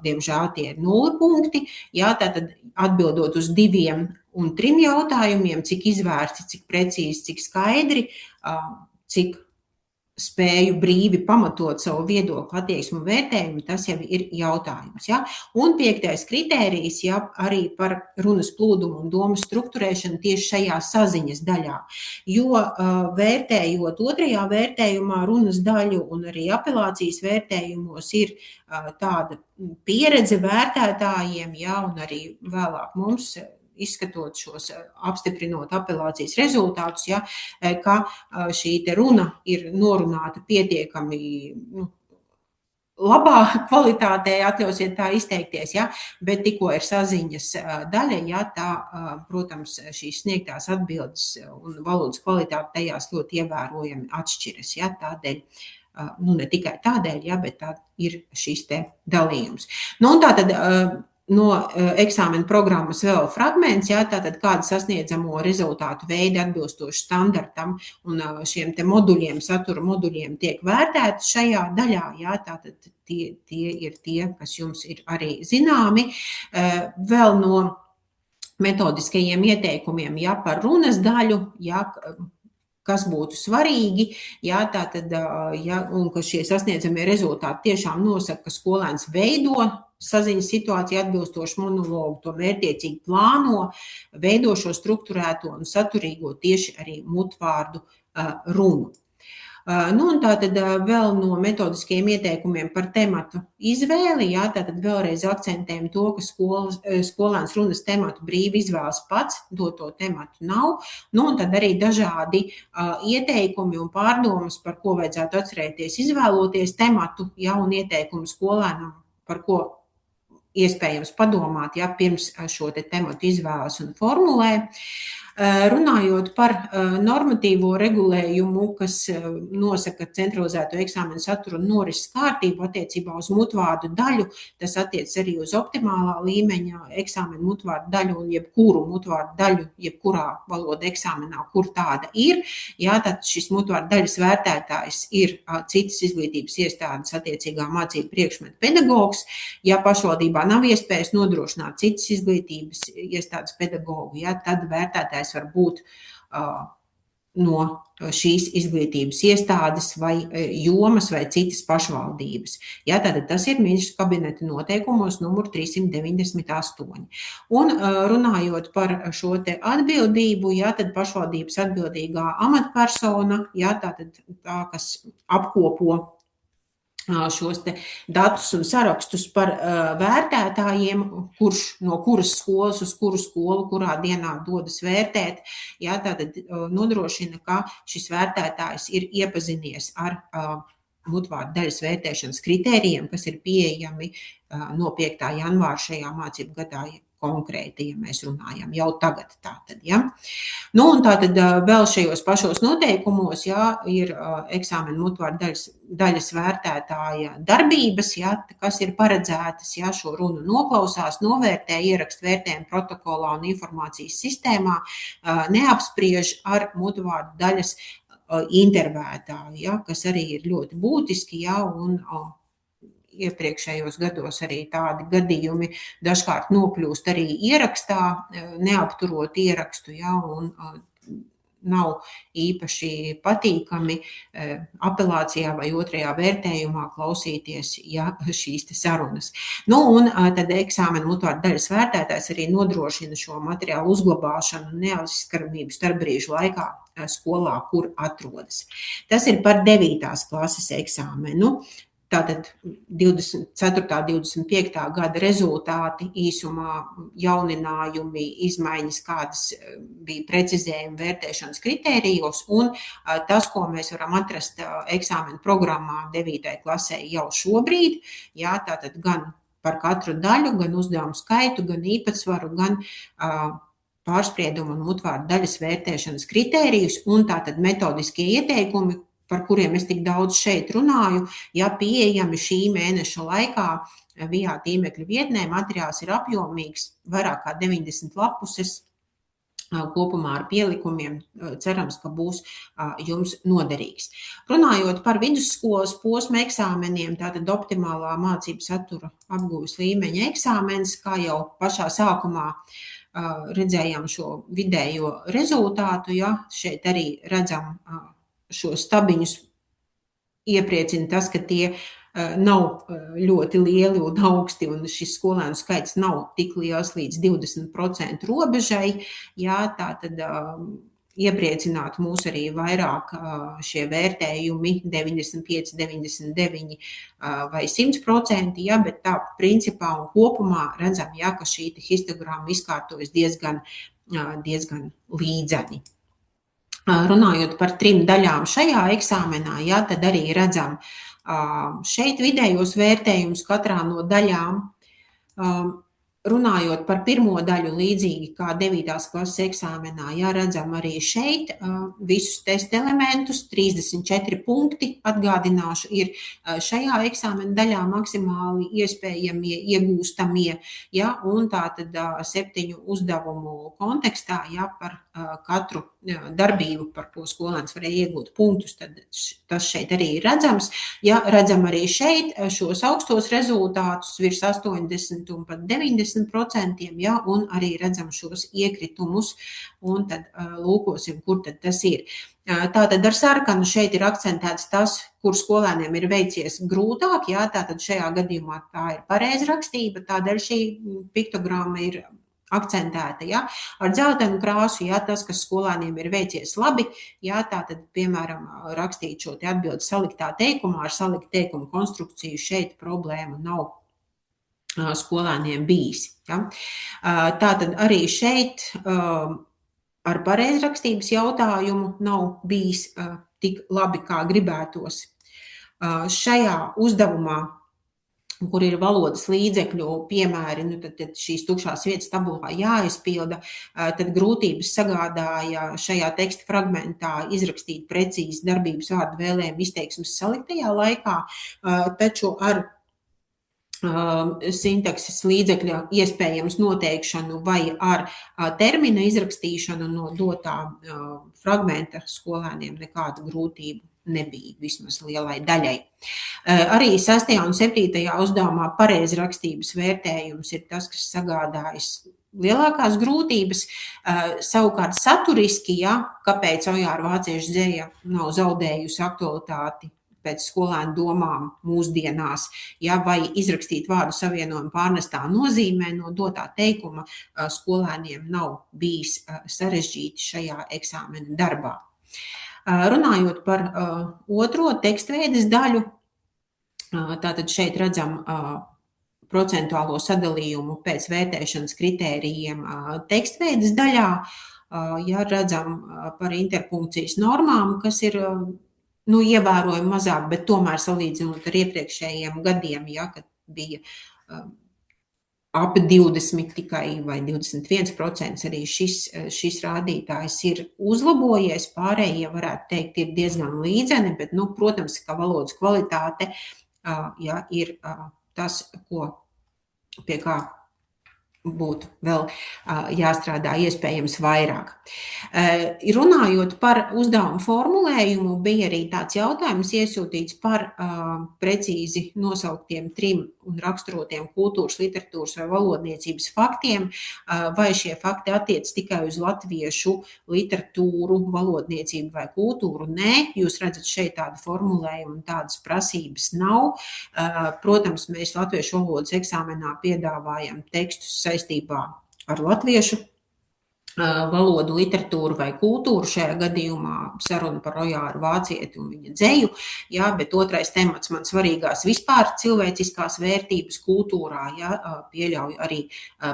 diemžēl, tie ir 0 punkti. Ja, tātad atbildot uz 2 un 3 jautājumiem, cik izvērsti, cik precīzi, cik skaidri, cik spēju brīvi pamatot savu viedokli, attieksmu un vērtējumu, tas jau ir jautājums. Ja? Un 5. kritērijs, ja, arī par runas plūdumu un domu strukturēšanu tieši šajā saziņas daļā. Jo vērtējot 2. vērtējumā runas daļu un arī apelācijas vērtējumos ir tāda pieredze vērtētājiem, ja, un arī vēlāk mums izskatot šos, apstiprinot apelācijas rezultātus, ja, ka šī te runa ir norunāta pietiekami labā kvalitātē, atļausiet tā izteikties, ja, bet tikko ir saziņas daļa, ja, tā, protams, šīs sniegtās atbildes un valodas kvalitāte tajās ļoti ievērojami atšķiras, ja, tādēļ, ne tikai tādēļ, ja, bet tā ir šis te dalījums. Nu, un tātad no eksāmena programmas vēl fragments, ja, tātad kāda sasniedzamo rezultātu veidi atbilstoši standartam un šiem te moduļiem, satura moduļiem tiek vērtēti šajā daļā, ja, tātad tie ir tie, kas jums ir arī zināmi. Vēl no metodiskajiem ieteikumiem, ja, par runas daļu, ja, kas būtu svarīgi, ja, tātad, ja, un ka šie sasniedzamie rezultāti tiešām nosaka, ka skolēns veido saziņas situāciju atbilstošu monologu, to mērķiecīgi plāno, veido šo strukturēto un saturīgo tieši arī mutvārdu runu. Nu, un tātad vēl no metodiskiem ieteikumiem par tematu izvēli, jā, tātad vēlreiz akcentējam to, ka skolēns runas tematu brīvi izvēlas pats, doto tematu nav, nu, un tad arī dažādi ieteikumi un pārdomas, par ko vajadzētu atcerēties, izvēloties tematu, jā, un ieteikumu skolēnam, par ko iespējams padomāt, ja, pirms šo te tematu izvēlas un formulē. Runājot par normatīvo regulējumu, kas nosaka centralizēto eksāmenu saturu un norises kārtību attiecībā uz mutvārdu daļu, tas attiec arī uz optimālā līmeņa eksāmenu mutvārdu daļu un jebkuru mutvārdu daļu, jebkurā valoda eksāmenā, kur tāda ir. Jā, tad šis mutvārdu daļas vērtētājs ir citas izglītības iestādes attiecīgā mācību priekšmetu pedagogs. Ja pašvaldībā nav iespējas nodrošināt citas izglītības iestādes pedagogu, ja, tad vērtētājs var būt no šīs izglītības iestādes vai jomas vai citas pašvaldības. Ja, tātad tas ir ministru kabineta noteikumos numur 398. Un runājot par šo te atbildību, ja, tad pašvaldības atbildīgā amatpersona, ja, tātad tā, kas apkopo šos te datus un sarakstus par vērtētājiem, kurš no kuras skolas uz kuru skolu, kurā dienā dodas vērtēt, jā, tātad nodrošina, ka šis vērtētājs ir iepazinies ar mutvārdu daļas vērtēšanas kritērijiem, kas ir pieejami no 5. janvāra šajā mācību gadā konkrēti, ja mēs runājam jau tagad tātad, ja. Nu, un tātad vēl šajos pašos noteikumos, ja, ir eksāmenu mutvārdu daļas vērtētāja darbības, ja, kas ir paredzētas, ja, šo runu noklausās, novērtē, ierakst vērtējumu protokolā un informācijas sistēmā, neapspriež ar mutvārdu daļas intervētāju, ja, kas arī ir ļoti būtiski, ja, un iepriekšējos gados arī tādi gadījumi dažkārt nokļūst arī ierakstā, neapturot ierakstu, ja, un nav īpaši patīkami apelācijā vai 2. vērtējumā klausīties, ja, šīs te sarunas. Nu, un tad eksāmenu mutvārdu daļas vērtētājs arī nodrošina šo materiālu uzglabāšanu un neaizskaramību starpbrīžu laikā skolā, kur atrodas. Tas ir par 9. klases eksāmenu. Tātad 24. 25. gada rezultāti, īsumā jauninājumi, izmaiņas, kādas bija precizējumi vērtēšanas kritērijos, un tas, ko mēs varam atrast eksāmenu programmā 9. klasē jau šobrīd, jā, tātad gan par katru daļu, gan uzdevumu skaitu, gan īpatsvaru, gan pārspriedumu un mutvārdu daļas vērtēšanas kritērijus un tātad metodiskie ieteikumi, par kuriem es tik daudz šeit runāju, pieejami šī mēneša laikā VIA tīmekļa vietnē. Materiāls ir apjomīgs, vairāk kā 90 lapuses, kopumā ar pielikumiem. Cerams, ka būs jums noderīgs. Runājot par vidusskolas posma eksāmeniem, tātad optimālā mācību satura apguves līmeņa eksāmens, kā jau pašā sākumā redzējām šo vidējo rezultātu, šeit arī redzam šos stabiņus. Iepriecina tas, ka tie nav ļoti lieli un augsti, un šis skolēnu skaits nav tik liels līdz 20% robežai. Tātad iepriecinātu mūs arī vairāk šie vērtējumi 95, 99 vai 100%, bet tā principā un kopumā redzam, ka šī histogramma izkārtojas diezgan līdzeni. Runājot par 3 daļām šajā eksāmenā, tad arī redzam šeit vidējos vērtējumus katrā no daļām. Runājot par pirmo daļu, līdzīgi kā 9. klases eksāmenā, redzam arī šeit visus testa elementus, 34 punkti, atgādināšu, ir šajā eksāmena daļā maksimāli iespējamie, iegūstamie, un tātad 7 uzdevumu kontekstā, par katru darbību, par ko skolēns varēja iegūt punktus, tad tas šeit arī ir redzams. Redzam arī šeit šos augstos rezultātus virs 80 un pat 90%, un arī redzam šos iekritumus, un tad lūkosim, kur tad tas ir. Tātad ar sarkanu šeit ir akcentēts tas, kur skolēniem ir veicies grūtāk, tātad šajā gadījumā tā ir pareizrakstība, tādēļ šī piktogramma ir akcentēta, ar dzeltenu krāsu, tas, kas skolēniem ir veicies labi, tātad, piemēram, rakstīt šo te atbildi saliktā teikumā ar saliktu teikumu konstrukciju, šeit problēma nav skolēniem bijis. Tātad arī šeit ar pareizrakstības jautājumu nav bijis tik labi, kā gribētos. Šajā uzdevumā, kur ir valodas līdzekļu piemēri, tad šīs tukšās vietas tabulā jāizpilda, tad grūtības sagādāja šajā teksta fragmentā izrakstīt precīzi darbības vārdu vēlējumu izteiksmes saliktajā laikā, taču ar sintakses līdzekļa iespējams noteikšanu vai ar termina izrakstīšanu no dotā fragmenta skolēniem nekādu grūtību nebija, vismaz lielai daļai. Arī 6. un 7. uzdevumā pareizrakstības vērtējums ir tas, kas sagādājas lielākās grūtības. Savukārt saturiski, kāpēc Ojāra vāciešu dzeja nav zaudējusi aktualitāti pēc skolēnu domām mūsdienās, vai izrakstīt vārdu savienojumu pārnestā nozīmē no dotā teikuma, skolēniem nav bijis sarežģīti šajā eksāmena darbā. Runājot par otro tekstveides daļu, tātad šeit redzam procentuālo sadalījumu pēc vērtēšanas kritērijiem tekstveides daļā, redzam par interpunkcijas normām, kas ir ievērojami mazāk, bet tomēr salīdzinot ar iepriekšējiem gadiem, kad bija ap 20 tikai vai 21%, arī šis rādītājs ir uzlabojies, pārējie varētu teikt ir diezgan līdzeni, bet, protams, ka valodas kvalitāte ir tas, pie kā būtu vēl jāstrādā iespējams vairāk. Runājot par uzdevumu formulējumu, bija arī tāds jautājums iesūtīts par precīzi nosauktiem 3 un raksturotiem kultūras, literatūras vai valodniecības faktiem, vai šie fakti attiec tikai uz latviešu literatūru, valodniecību vai kultūru. Nē, jūs redzat šeit tādu formulējumu un tādas prasības nav. Protams, mēs latviešu valodas eksāmenā piedāvājam tekstus saistībā ar latviešu valodu, literatūru vai kultūru, šajā gadījumā saruna par Ojāru vācieti un viņa dzeju, bet otrais temats man svarīgās vispār cilvēciskās vērtības kultūrā, pieļauj arī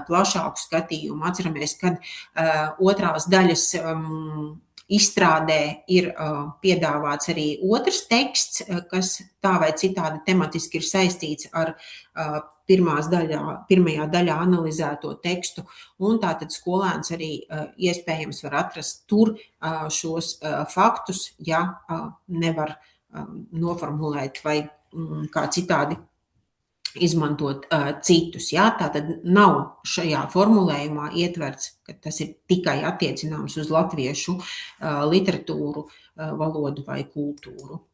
plašāku skatījumu. Atceramies, kad otrās daļas izstrādē ir piedāvāts arī otrs teksts, kas tā vai citādi tematiski ir saistīts ar pirmajā daļā analizēto tekstu, un tātad skolēns arī iespējams var atrast tur šos faktus, ja nevar noformulēt vai kā citādi izmantot citus. Ja? Tātad nav šajā formulējumā ietverts, ka tas ir tikai attiecināms uz latviešu literatūru, valodu vai kultūru.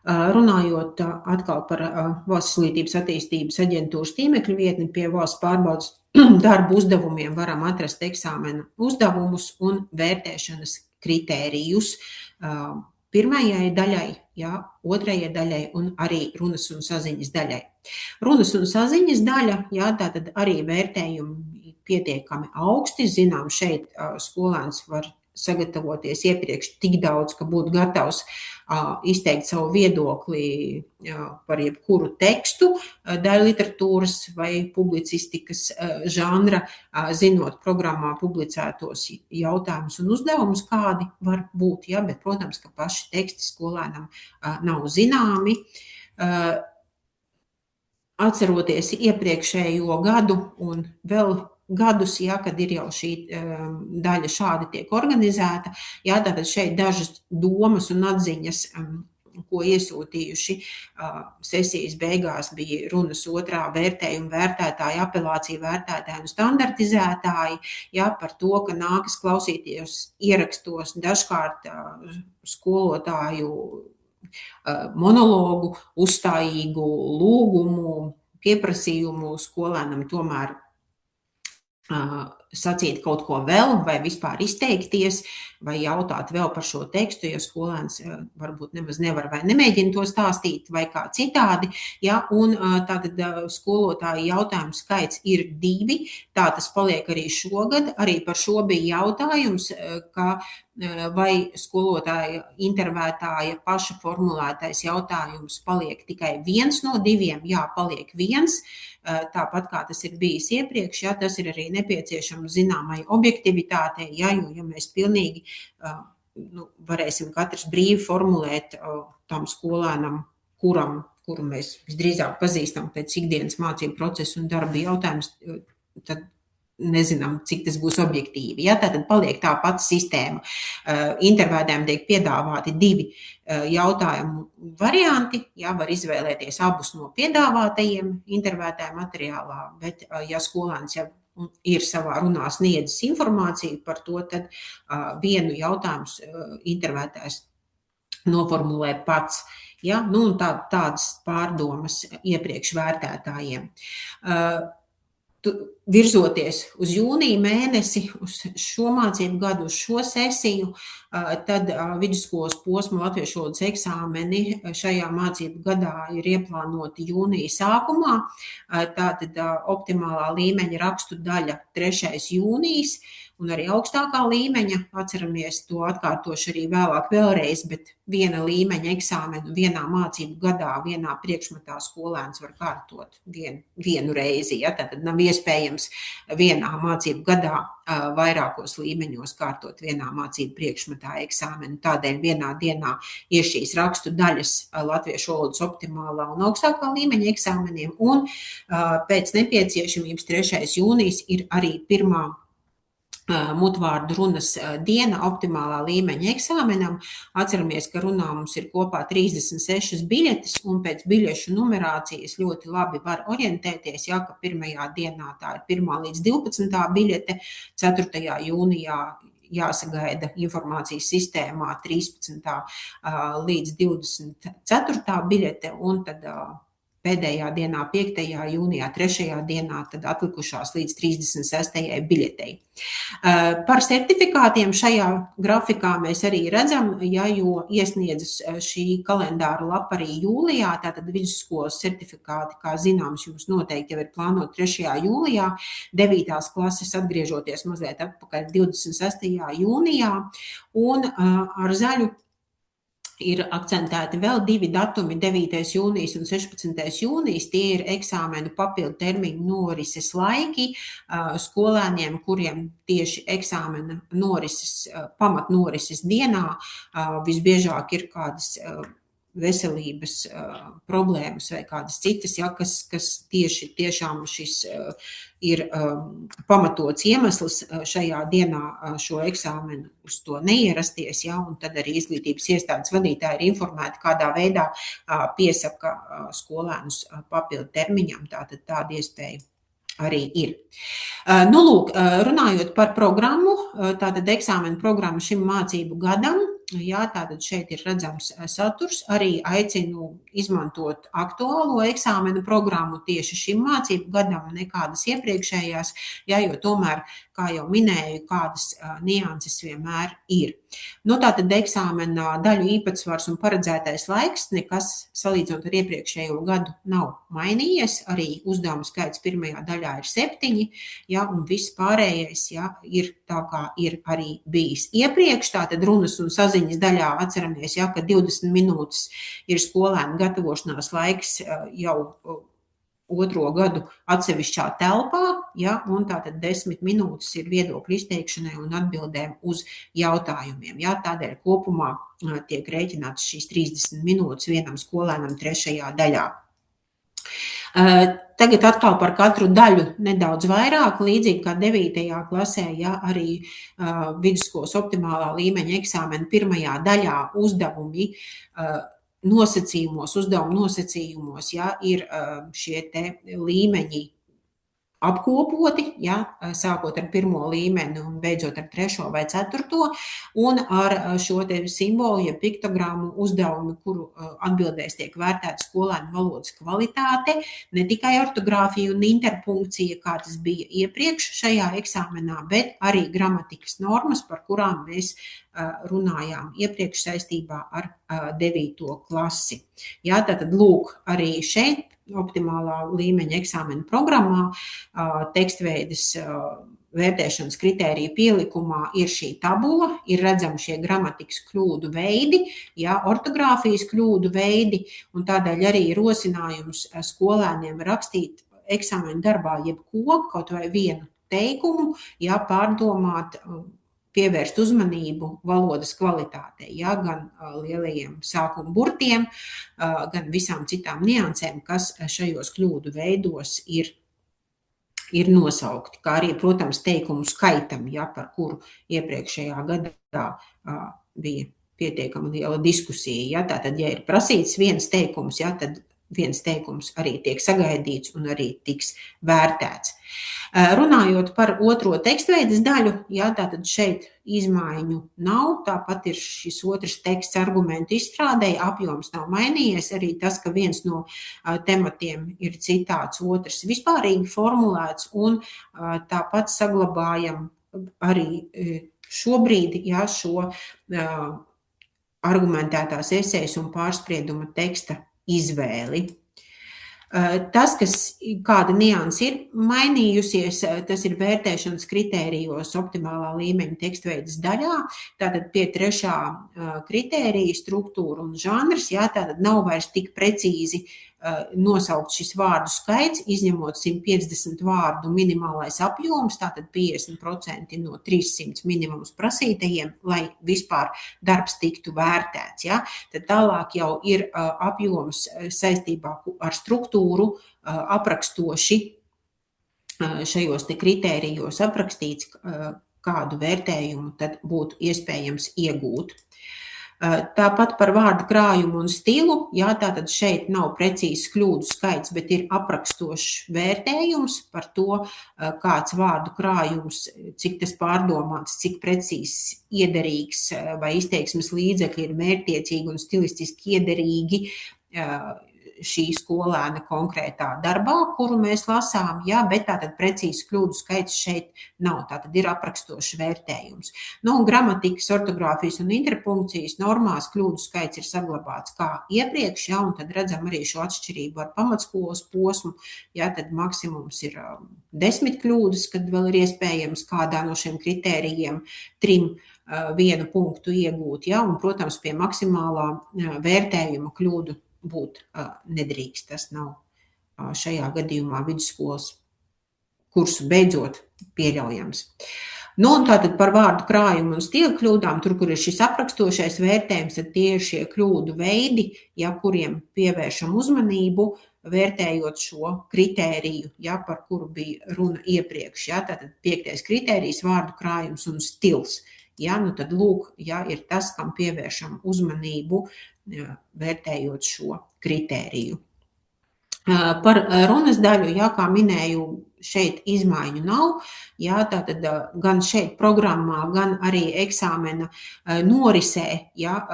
Runājot atkal par Valsts izglītības attīstības aģentūras tīmekļa vietni, pie valsts pārbaudes darbu uzdevumiem varam atrast eksāmena uzdevumus un vērtēšanas kritērijus pirmajai daļai, ja, otrajai daļai un arī runas un saziņas daļai. Runas un saziņas daļa, ja, tātad arī vērtējumi pietiekami augsti. Zinām, šeit skolēns var sagatavoties iepriekš tik daudz, ka būtu gatavs izteikt savu viedokli par jebkuru tekstu, daļu literatūras vai publicistikas žanra, zinot programmā publicētos jautājumus un uzdevumus, kādi var būt, ja, bet, protams, ka paši teksti skolēnam nav zināmi. Atceroties iepriekšējo gadu un vēl gadus, ja, kad ir jau šī daļa šādi tiek organizēta, ja, tātad šeit dažas domas un atziņas, ko iesūtījuši sesijas beigās, bija runas otrā vērtējuma vērtētāji, apelācija vērtētāji un standartizētāji, ja, par to, ka nākas klausīties ierakstos dažkārt skolotāju monologu, uzstājīgu lūgumu, pieprasījumu skolēnam tomēr sacīt kaut ko vēl vai vispār izteikties vai jautāt vēl par šo tekstu, ja skolēns varbūt nemaz nevar vai nemēģina to stāstīt vai kā citādi. Ja, un tātad skolotāju jautājumu skaits ir 2, tā tas paliek arī šogad. Arī par šo bija jautājums, ka vai skolotāja intervētāja paša formulētais jautājums paliek tikai 1 no 2, jā, paliek 1, tāpat kā tas ir bijis iepriekš, jā, tas ir arī nepieciešams zināmai objektivitātei, jā, jo ja mēs pilnīgi varēsim katrs brīvi formulēt tam skolēnam, kuru mēs visdrīzāk pazīstam pēc ikdienas mācību procesu un darba jautājums, tad nezinām, cik tas būs objektīvi. Ja? Tātad paliek tā pati sistēma. Intervētājiem tiek piedāvāti 2 jautājumu varianti. Ja? Var izvēlēties abus no piedāvātajiem intervētāju materiālā, bet ja skolēns jau ir savā runā sniedzis informāciju par to, tad vienu jautājumu intervētājs noformulē pats. Ja? Nu, un tādas pārdomas iepriekš vērtētājiem. Virzoties uz jūnija mēnesi, uz šo mācību gadu, uz šo sesiju, tad vidusskolas posma latviešu valodas eksāmeni šajā mācību gadā ir ieplānoti jūnija sākumā. Tātad optimālā līmeņa rakstu daļa 3. jūnijas, un arī augstākā līmeņa, atceramies, to atkārtošu arī vēlāk vēlreiz, bet viena līmeņa eksāmenu vienā mācību gadā, vienā priekšmetā skolēns var kārtot vienu reizi. Ja? Tātad nav iespējams vienā mācību gadā vairākos līmeņos kārtot vienā mācību priekšmetā eksāmenu. Tādēļ vienā dienā ir šīs rakstu daļas latviešu valodas optimālā un augstākā līmeņa eksāmeniem, un pēc nepieciešamības 3. jūnijas ir arī pirmā mutvārdu runas diena optimālā līmeņa eksāmenam. Atceramies, ka runā mums ir kopā 36 biļetes, un pēc biļešu numerācijas ļoti labi var orientēties, ja, ka pirmajā dienā tā ir 1. līdz 12. biļete, 4. jūnijā jāsagaida informācijas sistēmā 13. līdz 24. biļete, un tad pēdējā dienā, 5. jūnijā, 3. dienā, tad atlikušās līdz 36. biļetei. Par certifikātiem šajā grafikā mēs arī redzam, ja, jo iesniedzas šī kalendāra lapa arī jūlijā, tātad vidusskolas certifikāti, kā zināms, jums noteikti jau ir plānot 3. jūlijā, 9. klases atgriežoties mazliet atpakaļ 26. jūnijā, un ar zaļu Ir akcentēti vēl 2 datumi, 9. jūnijas un 16. jūnijas. Tie ir eksāmenu papildu termiņu norises laiki skolēniem, kuriem tieši eksāmena norises, pamatnorises dienā visbiežāk ir kādas veselības problēmas vai kādas citas, ja, kas tiešām šis ir pamatots iemesls šajā dienā šo eksāmenu uz to neierasties, ja, un tad arī izglītības iestādes vadītāji ir informēti, kādā veidā piesaka skolēnus papildu termiņam, tātad tāda iespēja arī ir. Nu, lūk, runājot par programmu, tātad eksāmenu programmu šim mācību gadam, jā, tātad šeit ir redzams saturs, arī aicinu izmantot aktuālo eksāmenu programmu tieši šim mācību gadam, nekādas iepriekšējās, jā, jo tomēr, kā jau minēju, kādas nianses vienmēr ir. Nu, tātad eksāmena daļu īpatsvars un paredzētais laiks, nekas salīdzinot ar iepriekšējo gadu nav mainījies, arī uzdevumu skaits pirmajā daļā ir 7, ja, un viss pārējais, ja, ir tā, kā ir arī bijis iepriekš. Tātad runas un saziņas daļā atceramies, ja, ka 20 minūtes ir skolēnu gatavošanās laiks jau otro gadu atsevišķā telpā, ja, un tātad 10 minūtes ir viedokļu izteikšanai un atbildēm uz jautājumiem. Ja, tādēļ kopumā tiek rēķināts šīs 30 minūtes vienam skolēnam trešajā daļā. Tagad atkal par katru daļu nedaudz vairāk, līdzīgi kā 9. klasē, ja arī vidusskolas optimālā līmeņa eksāmena pirmajā daļā uzdevumi uzdevumu nosacījumos, ja, ir šie te līmeņi apkopoti, ja, sākot ar 1. līmeni un beidzot ar 3. vai 4. un ar šo te simbolu, ja piktogrammu uzdevumu, kuru atbildēs tiek vērtēta skolēnu valodas kvalitāte, ne tikai ortogrāfija un interpunkcija, kā tas bija iepriekš šajā eksāmenā, bet arī gramatikas normas, par kurām mēs runājām iepriekš saistībā ar 9. klasi. Jā, tātad lūk, arī šeit optimālā līmeņa eksāmena programmā tekstveides vērtēšanas kritēriju pielikumā ir šī tabula, ir redzami šie gramatikas kļūdu veidi, ja, ortogrāfijas kļūdu veidi, un tādēļ arī ir rosinājums skolēniem rakstīt eksāmena darbā jebko, kaut vai vienu teikumu, ja, pārdomāt, pievērst uzmanību valodas kvalitātei, ja, gan lielajiem sākuma burtiem, gan visām citām niansēm, kas šajos kļūdu veidos ir nosaukti, kā arī, protams, teikumu skaitam, ja, par kuru iepriekšējā gadā bija pietiekama liela diskusija. Ja, tātad, ja ir prasīts viens teikums, ja, tad viens teikums arī tiek sagaidīts un arī tiks vērtēts. Runājot par otro tekstveides daļu, ja, tātad šeit izmaiņu nav, tāpat ir šis otrs teksts argumentu izstrādēji, apjoms nav mainījies, arī tas, ka viens no tematiem ir citāts, otrs vispārīgi formulēts, un tāpat saglabājam arī šobrīd, ja, šo argumentētās esejas un pārsprieduma teksta izvēli. Tas, kāda nianse ir mainījusies, tas ir vērtēšanas kritērijos optimālā līmeņa tekstveides daļā, tātad pie 3. kritērija struktūra un žanrs, jā, tātad nav vairs tik precīzi nosaukt šis vārdu skaits, izņemot 150 vārdu minimālais apjoms, tātad 50% no 300 minimums prasītajiem, lai vispār darbs tiktu vērtēts. Ja? Tad tālāk jau ir apjoms saistībā ar struktūru aprakstoši šajos te kritērijos aprakstīts, kādu vērtējumu tad būtu iespējams iegūt. Tāpat par vārdu krājumu un stilu, jā, tātad šeit nav precīzs kļūdu skaits, bet ir aprakstošs vērtējums par to, kāds vārdu krājums, cik tas pārdomāts, cik precīzs, iederīgs vai izteiksmes līdzekļi ir mērķtiecīgi un stilistiski iederīgi šī skolēna konkrētā darbā, kuru mēs lasām, jā, bet tātad precīzi kļūdu skaits šeit nav, tātad ir aprakstošs vērtējums. Nu, gramatikas, ortogrāfijas un interpunkcijas normās kļūdu skaits ir saglabāts kā iepriekš, jā, un tad redzam arī šo atšķirību ar pamatskolas posmu, jā, tad maksimums ir 10 kļūdas, kad vēl ir iespējams kādā no šiem kritērijiem 3 vienu punktu iegūt, ja, un, protams, pie maksimālā vērtējuma kļūdu būt nedrīkst. Tas nav šajā gadījumā vidusskolas kursu beidzot pieļaujams. Nu, un tātad par vārdu krājumu un stila kļūdām, tur, kur ir šis aprakstošais vērtējums, tad tie ir šie kļūdu veidi, ja, kuriem pievēršam uzmanību, vērtējot šo kritēriju, ja, par kuru bija runa iepriekš. Ja, tātad 5. kritērijs - vārdu krājums un stils. Ja, nu tad lūk, ja, ir tas, kam pievēršam uzmanību, vērtējot šo kritēriju. Par runas daļu, ja, kā minēju, šeit izmaiņu nav. Ja, tātad gan šeit programmā, gan arī eksāmena norisē, ja,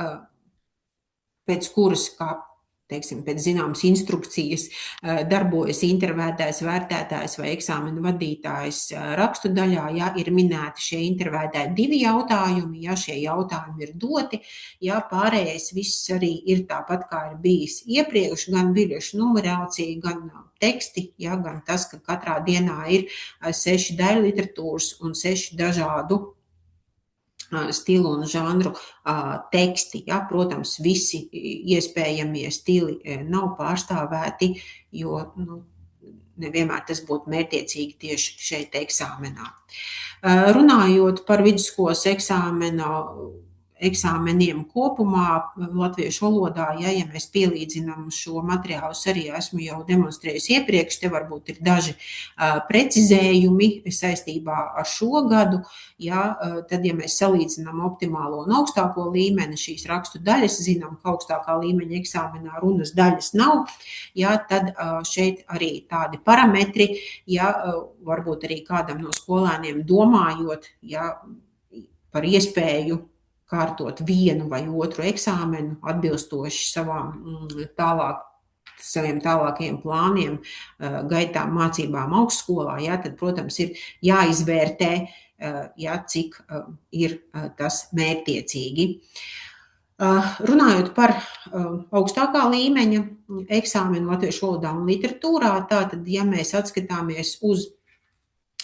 pēc kuras, kā teiksim, pēc zināmas instrukcijas darbojas intervētājs, vērtētājs vai eksāmena vadītājs rakstu daļā, ja ir minēti šie intervētāji 2 jautājumi, ja šie jautājumi ir doti, ja pārējais viss arī ir tāpat, kā ir bijis iepriekš, gan biļešu numerācija, gan teksti, ja, gan tas, ka katrā dienā ir 6 daļu literatūras un 6 dažādu stilu un žanru teksti. Ja, protams, visi iespējamie stili nav pārstāvēti, jo nevienmēr tas būtu mērķiecīgi tieši šeit eksāmenā. Runājot par vidusskolas eksāmeniem kopumā latviešu valodā, ja mēs pielīdzinām šo materiālu, arī esmu jau demonstrējusi iepriekš, te varbūt ir daži precizējumi saistībā ar šo gadu, ja, tad, ja mēs salīdzinām optimālo un augstāko līmeni, šīs rakstu daļas, zinām, ka augstākā līmeņa eksāmenā runas daļas nav, ja, tad šeit arī tādi parametri, ja, varbūt arī kādam no skolēniem domājot, ja, par iespēju kārtot vienu vai otru eksāmenu atbilstoši saviem tālākajiem plāniem, gaitām mācībām augstskolā, ja, tad, protams, ir jāizvērtē, ja, cik ir tas mērķtiecīgi. Runājot par augstākā līmeņa eksāmenu latviešu valodā un literatūrā, tātad, ja mēs atskatāmies uz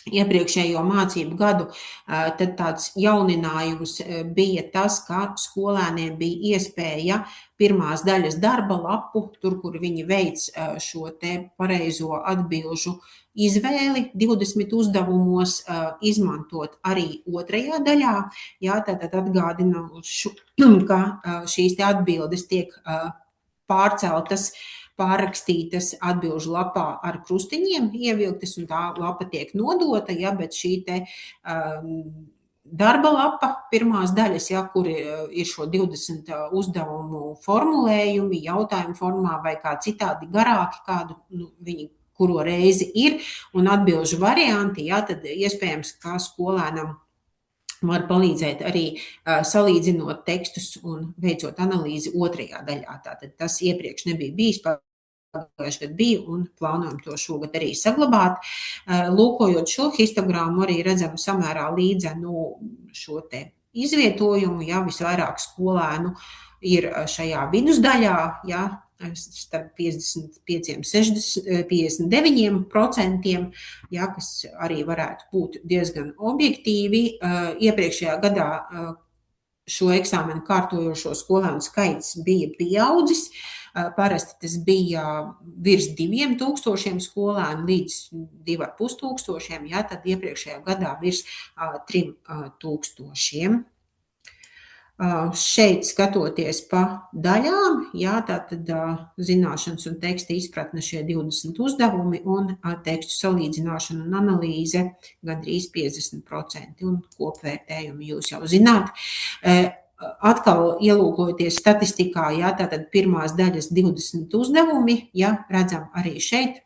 iepriekšējo mācību gadu, tad tāds jauninājums bija tas, ka skolēniem bija iespēja pirmās daļas darba lapu, tur, kur viņi veic šo te pareizo atbilžu izvēli 20 uzdevumos, izmantot arī otrajā daļā. Jā, tātad atgādināšu, ka šīs te atbildes tiek pārceltas, pārrakstītas atbilžu lapā ar krustiņiem ievilktas, un tā lapa tiek nodota, ja, bet šī te darba lapa pirmās daļas, ja, kur ir šo 20 uzdevumu formulējumi, jautājumu formā vai kā citādi garāki, kādu viņi kuro reizi ir, un atbilžu varianti, ja, tad iespējams, kā skolēnam var palīdzēt arī salīdzinot tekstus un veicot analīzi otrajā daļā. Tātad tas iepriekš nebija bijis, pagājušajā gadā bija un plānojam to šogad arī saglabāt. Lūkojot šo histogrammu, arī redzam samērā līdzenu šo te izvietojumu, ja visvairāk skolēnu ir šajā vidusdaļā, ja, starp 59%, ja, kas arī varētu būt diezgan objektīvi. Iepriekšējā gadā šo eksāmenu kārtojošo skolēnu skaits bija pieaudzis. Parasti tas bija virs 2000 skolēnu līdz 2500, ja, tad iepriekšējā gadā virs 3000. Šeit skatoties pa daļām, jā, tātad zināšanas un teksta izpratne šie 20 uzdevumi un tekstu salīdzināšana un analīze gandrīz 50%, un kopvērtējumi jūs jau zināt. Atkal ielūkojoties statistikā, jā, tātad pirmās daļas 20 uzdevumi, jā, redzam arī šeit.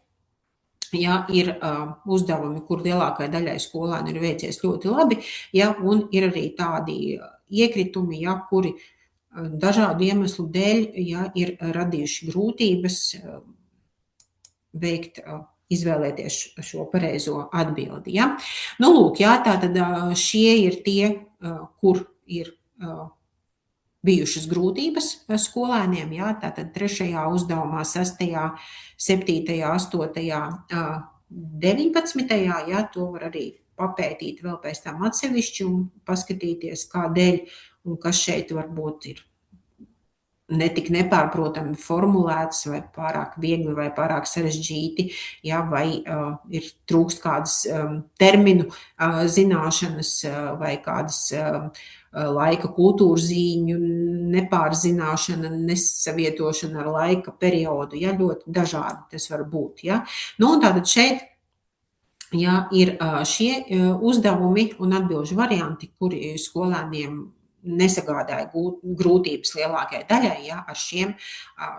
Ja, ir uzdevumi, kur lielākai daļai skolēnu ir veicies ļoti labi, ja, un ir arī tādi iekritumi, ja, kuri dažādu iemeslu dēļ, ja ir radījuši grūtības veikt, izvēlēties šo pareizo atbildi. Ja? Nu, lūk, jā, tātad šie ir tie, kur ir bijušas grūtības skolēniem, jā, tātad 3. uzdevumā, 6., 7., 8., 19., jā, to var arī papētīt vēl pēc tam atsevišķi un paskatīties, kādēļ un kas šeit varbūt ir netik nepārprotami formulētas vai pārāk viegli vai pārāk sarežģīti, ja, vai ir trūkst kādas terminu zināšanas vai kādas laika kultūrzīņu nepārzināšana, nesavietošana ar laika periodu, ja, ļoti dažādi tas var būt. Ja. Nu, un tātad šeit ja, ir šie uzdevumi un atbilžu varianti, kuri skolēniem nesagādāja grūtības lielākajai daļai, ja, ar šiem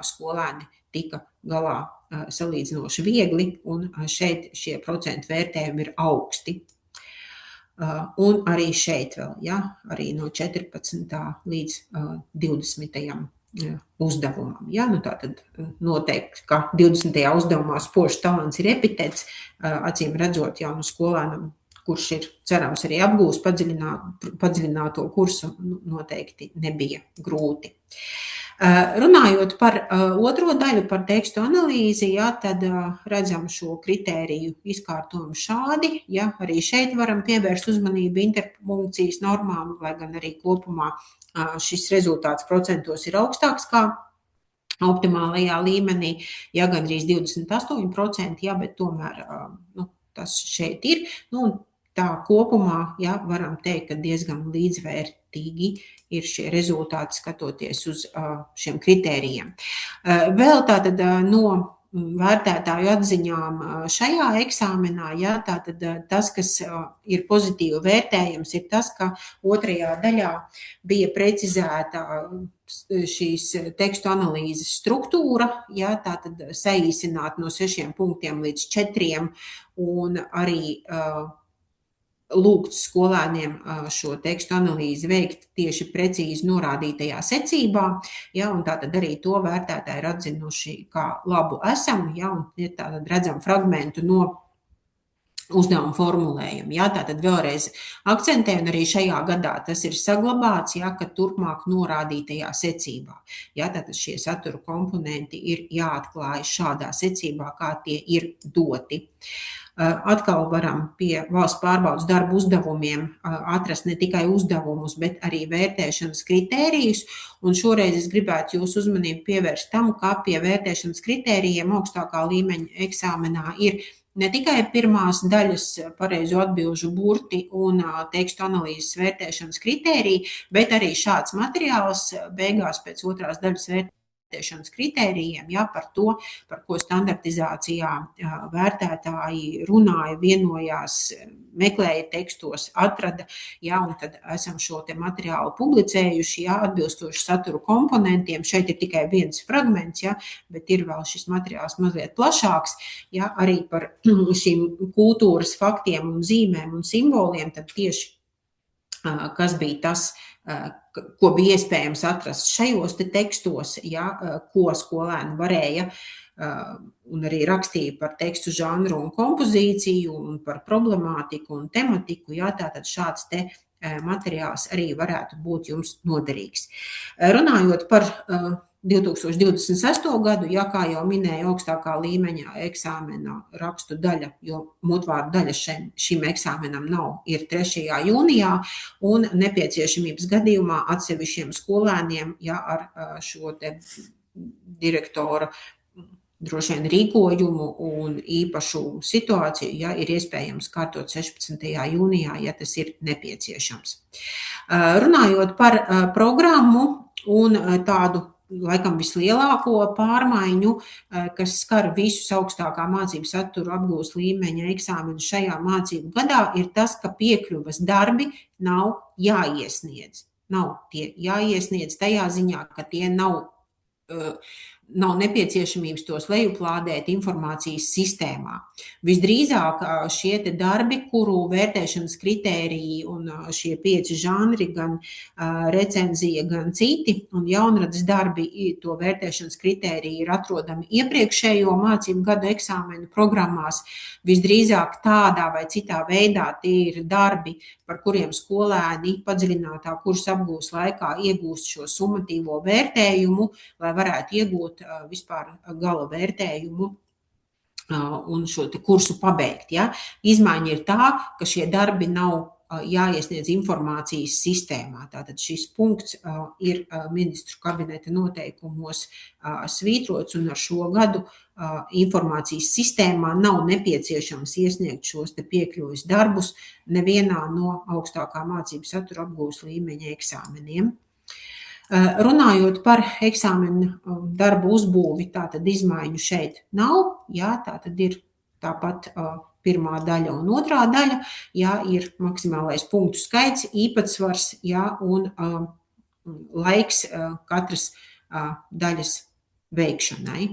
skolēni tika galā salīdzinoši viegli, un šeit šie procentu vērtējumi ir augsti. Un arī šeit vēl, ja, arī no 14. līdz 20. uzdevumam. Ja? Nu, tātad noteikti, ka 20. uzdevumā spožs talants ir epitets, acīm redzot jaunu skolēnam, kurš ir cerams arī apgūs padziļināto kursu, noteikti nebija grūti. Runājot par otro daļu, par tekstu analīzi, ja, tad redzam šo kritēriju izkārtojumu šādi. Ja, arī šeit varam pievērst uzmanību interpunkcijas normām, lai gan arī kopumā šis rezultāts procentos ir augstāks kā optimālajā līmenī, ja gandrīz 28%, ja, bet tomēr tas šeit ir. Nu, tā kopumā ja, varam teikt, ka diezgan līdzvērtīgi ir šie rezultāti skatoties uz šiem kritērijiem. Vēl tātad no vērtētāju atziņām šajā eksāmenā, ja, tātad tas, kas ir pozitīvi vērtējams, ir tas, ka otrajā daļā bija precizēta šīs tekstu analīzes struktūra, ja, tātad saīsināt no 6 punktiem līdz 4 un arī lūgts skolēniem šo tekstu analīzi veikt tieši precīzi norādītajā secībā, ja, un tātad arī to vērtētāji ir atzinuši kā labu esam, ja, un tātad redzam fragmentu no uzdevuma formulējumu. Ja, tātad vēlreiz akcentēju, un arī šajā gadā tas ir saglabāts, ja, ka turpmāk norādītajā secībā. Ja, tātad šie satura komponenti ir jāatklāj šādā secībā, kā tie ir doti. Atkal varam pie valsts pārbaudes darbu uzdevumiem atrast ne tikai uzdevumus, bet arī vērtēšanas kritērijus. Un šoreiz es gribētu jūsu uzmanību pievērst tam, kā pie vērtēšanas kritērijiem augstākā līmeņa eksāmenā ir ne tikai pirmās daļas pareizo atbilžu burti un tekstu analīzes vērtēšanas kritēriji, bet arī šāds materiāls beigās pēc otrās daļas vērtēšanas kritērijiem, ja, par to, par ko standartizācijā vērtētāji runāja, vienojās, meklēja tekstos, atrada, ja, un tad esam šo te materiālu publicējuši, ja, atbilstoši satura komponentiem. Šeit ir tikai viens fragments, ja, bet ir vēl šis materiāls mazliet plašāks, ja, arī par šīm kultūras faktiem un zīmēm un simboliem, tad tieši kas bija tas, ko bija iespējams atrast šajos te tekstos, ja, ko skolēni varēja un arī rakstīja par tekstu žanru un kompozīciju un par problemātiku un tematiku, ja, tātad šāds te materiāls arī varētu būt jums noderīgs. Runājot par 2026. gadu, ja, kā jau minēju, augstākā līmeņa eksāmena rakstu daļa, jo mutvārdu daļa šim eksāmenam nav, ir 3. jūnijā, un nepieciešamības gadījumā atsevišķiem skolēniem, ja, ar šo te direktora droši vien rīkojumu un īpašu situāciju, ja, ir iespējams kārtot 16. jūnijā, ja tas ir nepieciešams. Runājot par programmu un tādu laikam vislielāko pārmaiņu, kas skar visus augstākā mācību satura apgūst līmeņa eksāmenu šajā mācību gadā, ir tas, ka piekļuvas darbi nav jāiesniedz. Nav tie jāiesniedz tajā ziņā, ka tie nav nav nepieciešamības tos lejuplādēt informācijas sistēmā. Visdrīzāk šie te darbi, kuru vērtēšanas kritēriji un šie 5 žanri, gan recenzija, gan citi, un jaunradas darbi, to vērtēšanas kritēriji ir atrodami iepriekšējo mācību gadu eksāmenu programmās. Visdrīzāk tādā vai citā veidā tie ir darbi, par kuriem skolēni padziļinātā kursa apgūves laikā iegūst šo summatīvo vērtējumu, lai varētu iegūt vispār gala vērtējumu un šo te kursu pabeigt. Ja? Izmaiņa ir tā, ka šie darbi nav jāiesniedz informācijas sistēmā. Tātad šis punkts ir ministru kabineta noteikumos svītrots, un ar šo gadu informācijas sistēmā nav nepieciešams iesniegt šos te piekļuves darbus nevienā no augstākā mācību satura apgūves līmeņa eksāmeniem. Runājot par eksāmenu darbu uzbūvi, tātad izmaiņu šeit nav, jā, tātad ir tāpat pirmā daļa un otrā daļa, jā, ir maksimālais punktu skaits, īpatsvars, jā, un laiks katras daļas veikšanai.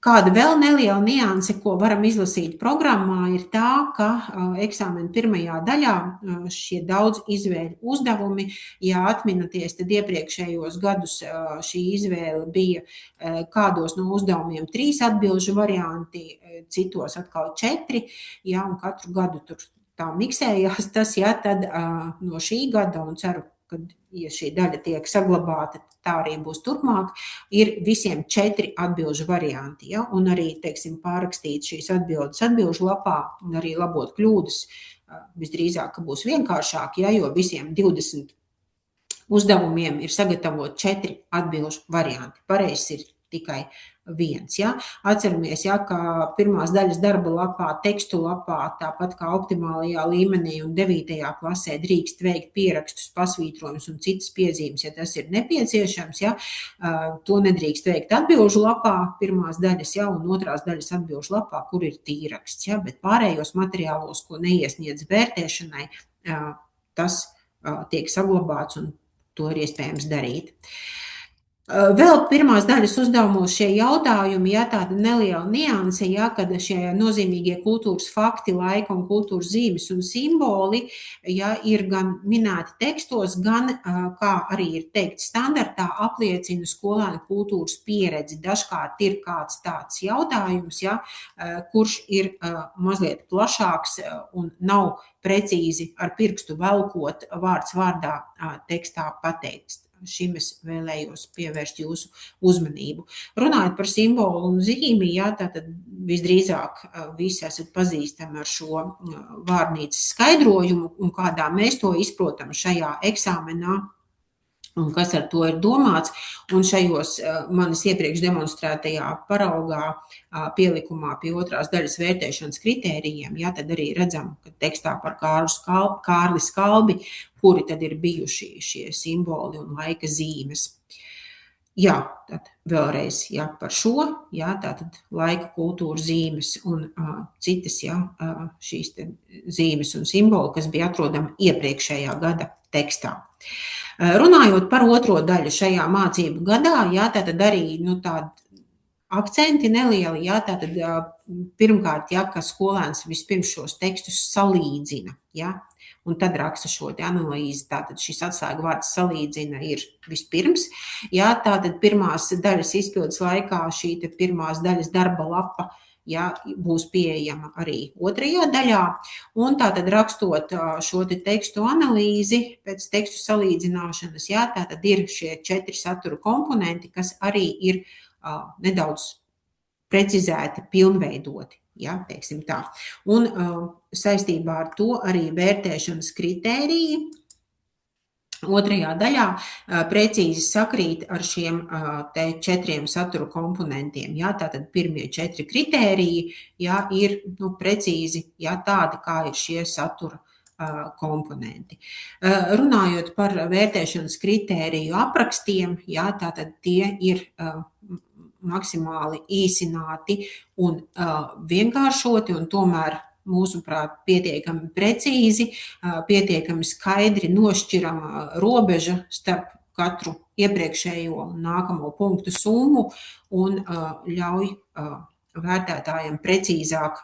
Kāda vēl neliela nianse, ko varam izlasīt programmā, ir tā, ka eksāmena pirmajā daļā šie daudz izvēļu uzdevumi, ja atminaties, tad iepriekšējos gadus šī izvēle bija kādos no uzdevumiem 3 atbilžu varianti, citos atkal 4, ja, un katru gadu tur tā miksējās tas, ja, tad no šī gada, un ceru, kad, ja šī daļa tiek saglabāta, tā arī būs turpmāk, ir visiem 4 atbilžu varianti, ja? Un arī, teiksim, pārrakstīt šīs atbildes atbilžu lapā un arī labot kļūdas, visdrīzāk, ka būs vienkāršāk, ja? Jo visiem 20 uzdevumiem ir sagatavot 4 atbilžu varianti. Pareizs ir tikai 1. Ja? Atceramies, ja, ka pirmās daļas darba lapā, tekstu lapā, tāpat kā optimālajā līmenī un 9. klasē drīkst veikt pierakstus, pasvītrojumus un citas piezīmes, ja tas ir nepieciešams. Ja? To nedrīkst veikt atbilžu lapā, pirmās daļas, ja, un otrās daļas atbilžu lapā, kur ir tīraksts. Ja? Bet pārējos materiālos, ko neiesniedz vērtēšanai, tas tiek saglabāts un to ir iespējams darīt. Vēl pirmās daļas uzdevumos šie jautājumi, ja, tāda neliela nianse, ja, kad šie nozīmīgie kultūras fakti, laika un kultūras zīmes un simboli, ja, ir gan minēti tekstos, gan, kā arī ir teikt standartā, apliecina skolēnu kultūras pieredzi. Dažkārt ir kāds tāds jautājums, ja, kurš ir mazliet plašāks un nav precīzi ar pirkstu velkot vārds vārdā tekstā pateikts. Šim es vēlējos pievērst jūsu uzmanību. Runājot par simbolu un zīmi, jā, tātad visdrīzāk visi esat pazīstami ar šo vārnīcas skaidrojumu un kādā mēs to izprotam šajā eksāmenā un kas ar to ir domāts. Un šajos manis iepriekš demonstrētajā paraugā pielikumā pie otrās daļas vērtēšanas kritērijiem, jā, tad arī redzam, ka tekstā par Kārli Skalbi, kuri tad ir bijuši šie simboli un laika zīmes. Jā, tad vēlreiz jā, par šo, jā, tātad laika kultūra zīmes un citas jā, šīs zīmes un simboli, kas bija atrodami iepriekšējā gada tekstā. Runājot par otro daļu šajā mācību gadā, jā, tātad arī tādi akcenti nelieli, jā, tātad pirmkārt, jā, ka skolēns vispirms šos tekstus salīdzina, jā, un tad raksta šo analīzi. Tātad šis atslēgu vārds salīdzina ir vispirms. Jā, tātad pirmās daļas izpildes laikā šī pirmās daļas darba lapa jā, būs pieejama arī otrajā daļā. Un tātad rakstot šo tekstu analīzi pēc tekstu salīdzināšanas, jā, tātad ir šie 4 satura komponenti, kas arī ir nedaudz precizēti, pilnveidoti. Ja, teiksim tā. Un saistībā ar to arī vērtēšanas kritēriji otrajā daļā precīzi sakrīt ar šiem 4 satura komponentiem. Ja, tātad pirmie 4 kritēriji ja, ir precīzi ja, tādi, kā ir šie satura komponenti. Runājot par vērtēšanas kritēriju aprakstiem, ja, tātad tie ir maksimāli īsināti un vienkāršoti un tomēr, mūsuprāt, pietiekami precīzi, pietiekami skaidri nošķirama robeža starp katru iepriekšējo un nākamo punktu summu un ļauj vērtētājiem precīzāk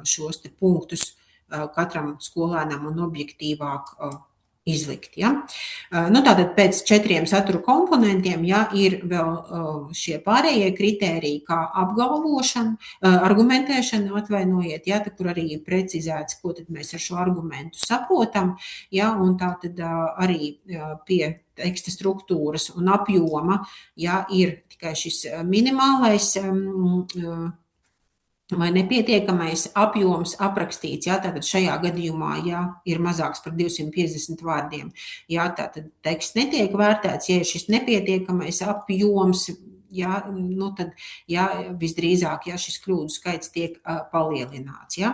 šos te punktus katram skolēnam un objektīvāk izlikt. Ja? Tātad pēc 4 satura komponentiem ir vēl šie pārējie kritēriji, kā apgalvošana, argumentēšana, atvainojiet, ja, kur arī ir precizēts, ko tad mēs ar šo argumentu saprotam, ja, un tātad arī pie teksta struktūras un apjoma, ja, ir tikai šis minimālais vai nepietiekamais apjoms aprakstīts, ja, tātad šajā gadījumā, ja ir mazāks par 250 vārdiem, ja, tātad teksts netiek vērtēts, ja ir šis nepietiekamais apjoms, ja, tad visdrīzāk, ja šis kļūdu skaits tiek palielināts. Ja.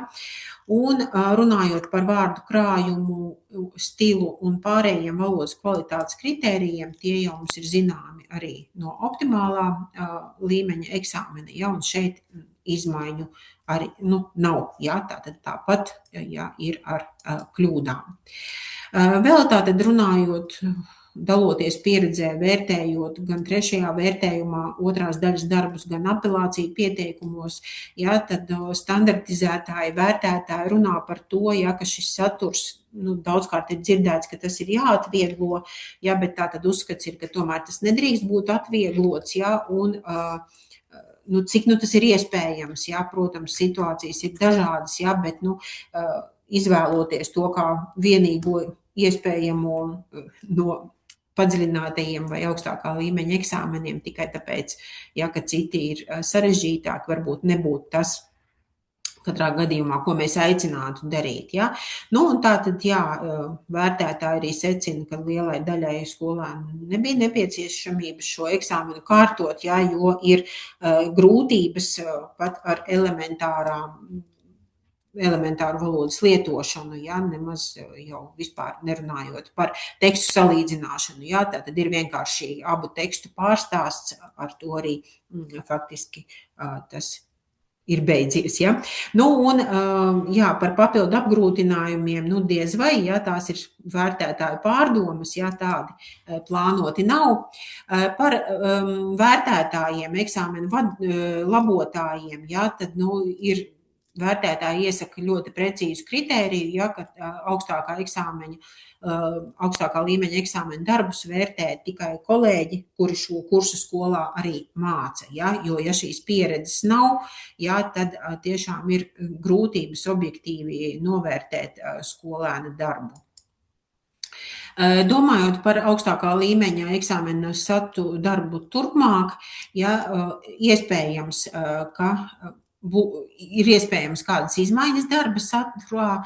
Un runājot par vārdu krājumu, stilu un pārējiem valodas kvalitātes kritērijiem, tie jau mums ir zināmi arī no optimālā līmeņa eksāmena, ja, un šeit izmaiņu arī nav, ja, tāpat ir ar kļūdām. Vēl tātad runājot, daloties pieredzē, vērtējot gan 3. vērtējumā 2. daļas darbus, gan apelāciju pieteikumos, ja, tad standartizētāji, vērtētāji runā par to, ja, ka šis saturs daudzkārt ir dzirdēts, ka tas ir jāatvieglo, ja, bet tātad uzskats ir, ka tomēr tas nedrīkst būt atvieglots, ja, un cik tas ir iespējams, ja, protams, situācijas ir dažādas, ja, bet izvēloties to kā vienīgo iespējamo no padziļinātajiem vai augstākā līmeņa eksāmeniem tikai tāpēc, ja, ka citi ir sarežģītāki, varbūt nebūtu tas katrā gadījumā, ko mēs aicinātu darīt. Ja? Un tātad, vērtētāji arī secina, ka lielai daļai skolēnu nebija nepieciešamības šo eksāmenu kārtot, ja, jo ir grūtības pat ar elementāru valodas lietošanu, ja, nemaz jau vispār nerunājot par tekstu salīdzināšanu. Ja, tātad ir vienkārši abu tekstu pārstāsts, ar to arī faktiski tas ir beidzies. Ja? Par papildu apgrūtinājumiem, diez vai, ja, tās ir vērtētāju pārdomas, ja, tādi plānoti nav. Par vērtētājiem, eksāmenu labotājiem, ja, tad ir vērtētāji iesaka ļoti precīzu kritēriju, ja, ka augstākā līmeņa eksāmena darbus vērtē tikai kolēģi, kuri šo kursu skolā arī māca. Ja, jo, ja šīs pieredzes nav, ja, tad tiešām ir grūtības objektīvi novērtēt skolēna darbu. Domājot par augstākā līmeņa eksāmena satura darbu turpmāk, ja, iespējams, ka ir iespējams kādas izmaiņas darba saturā,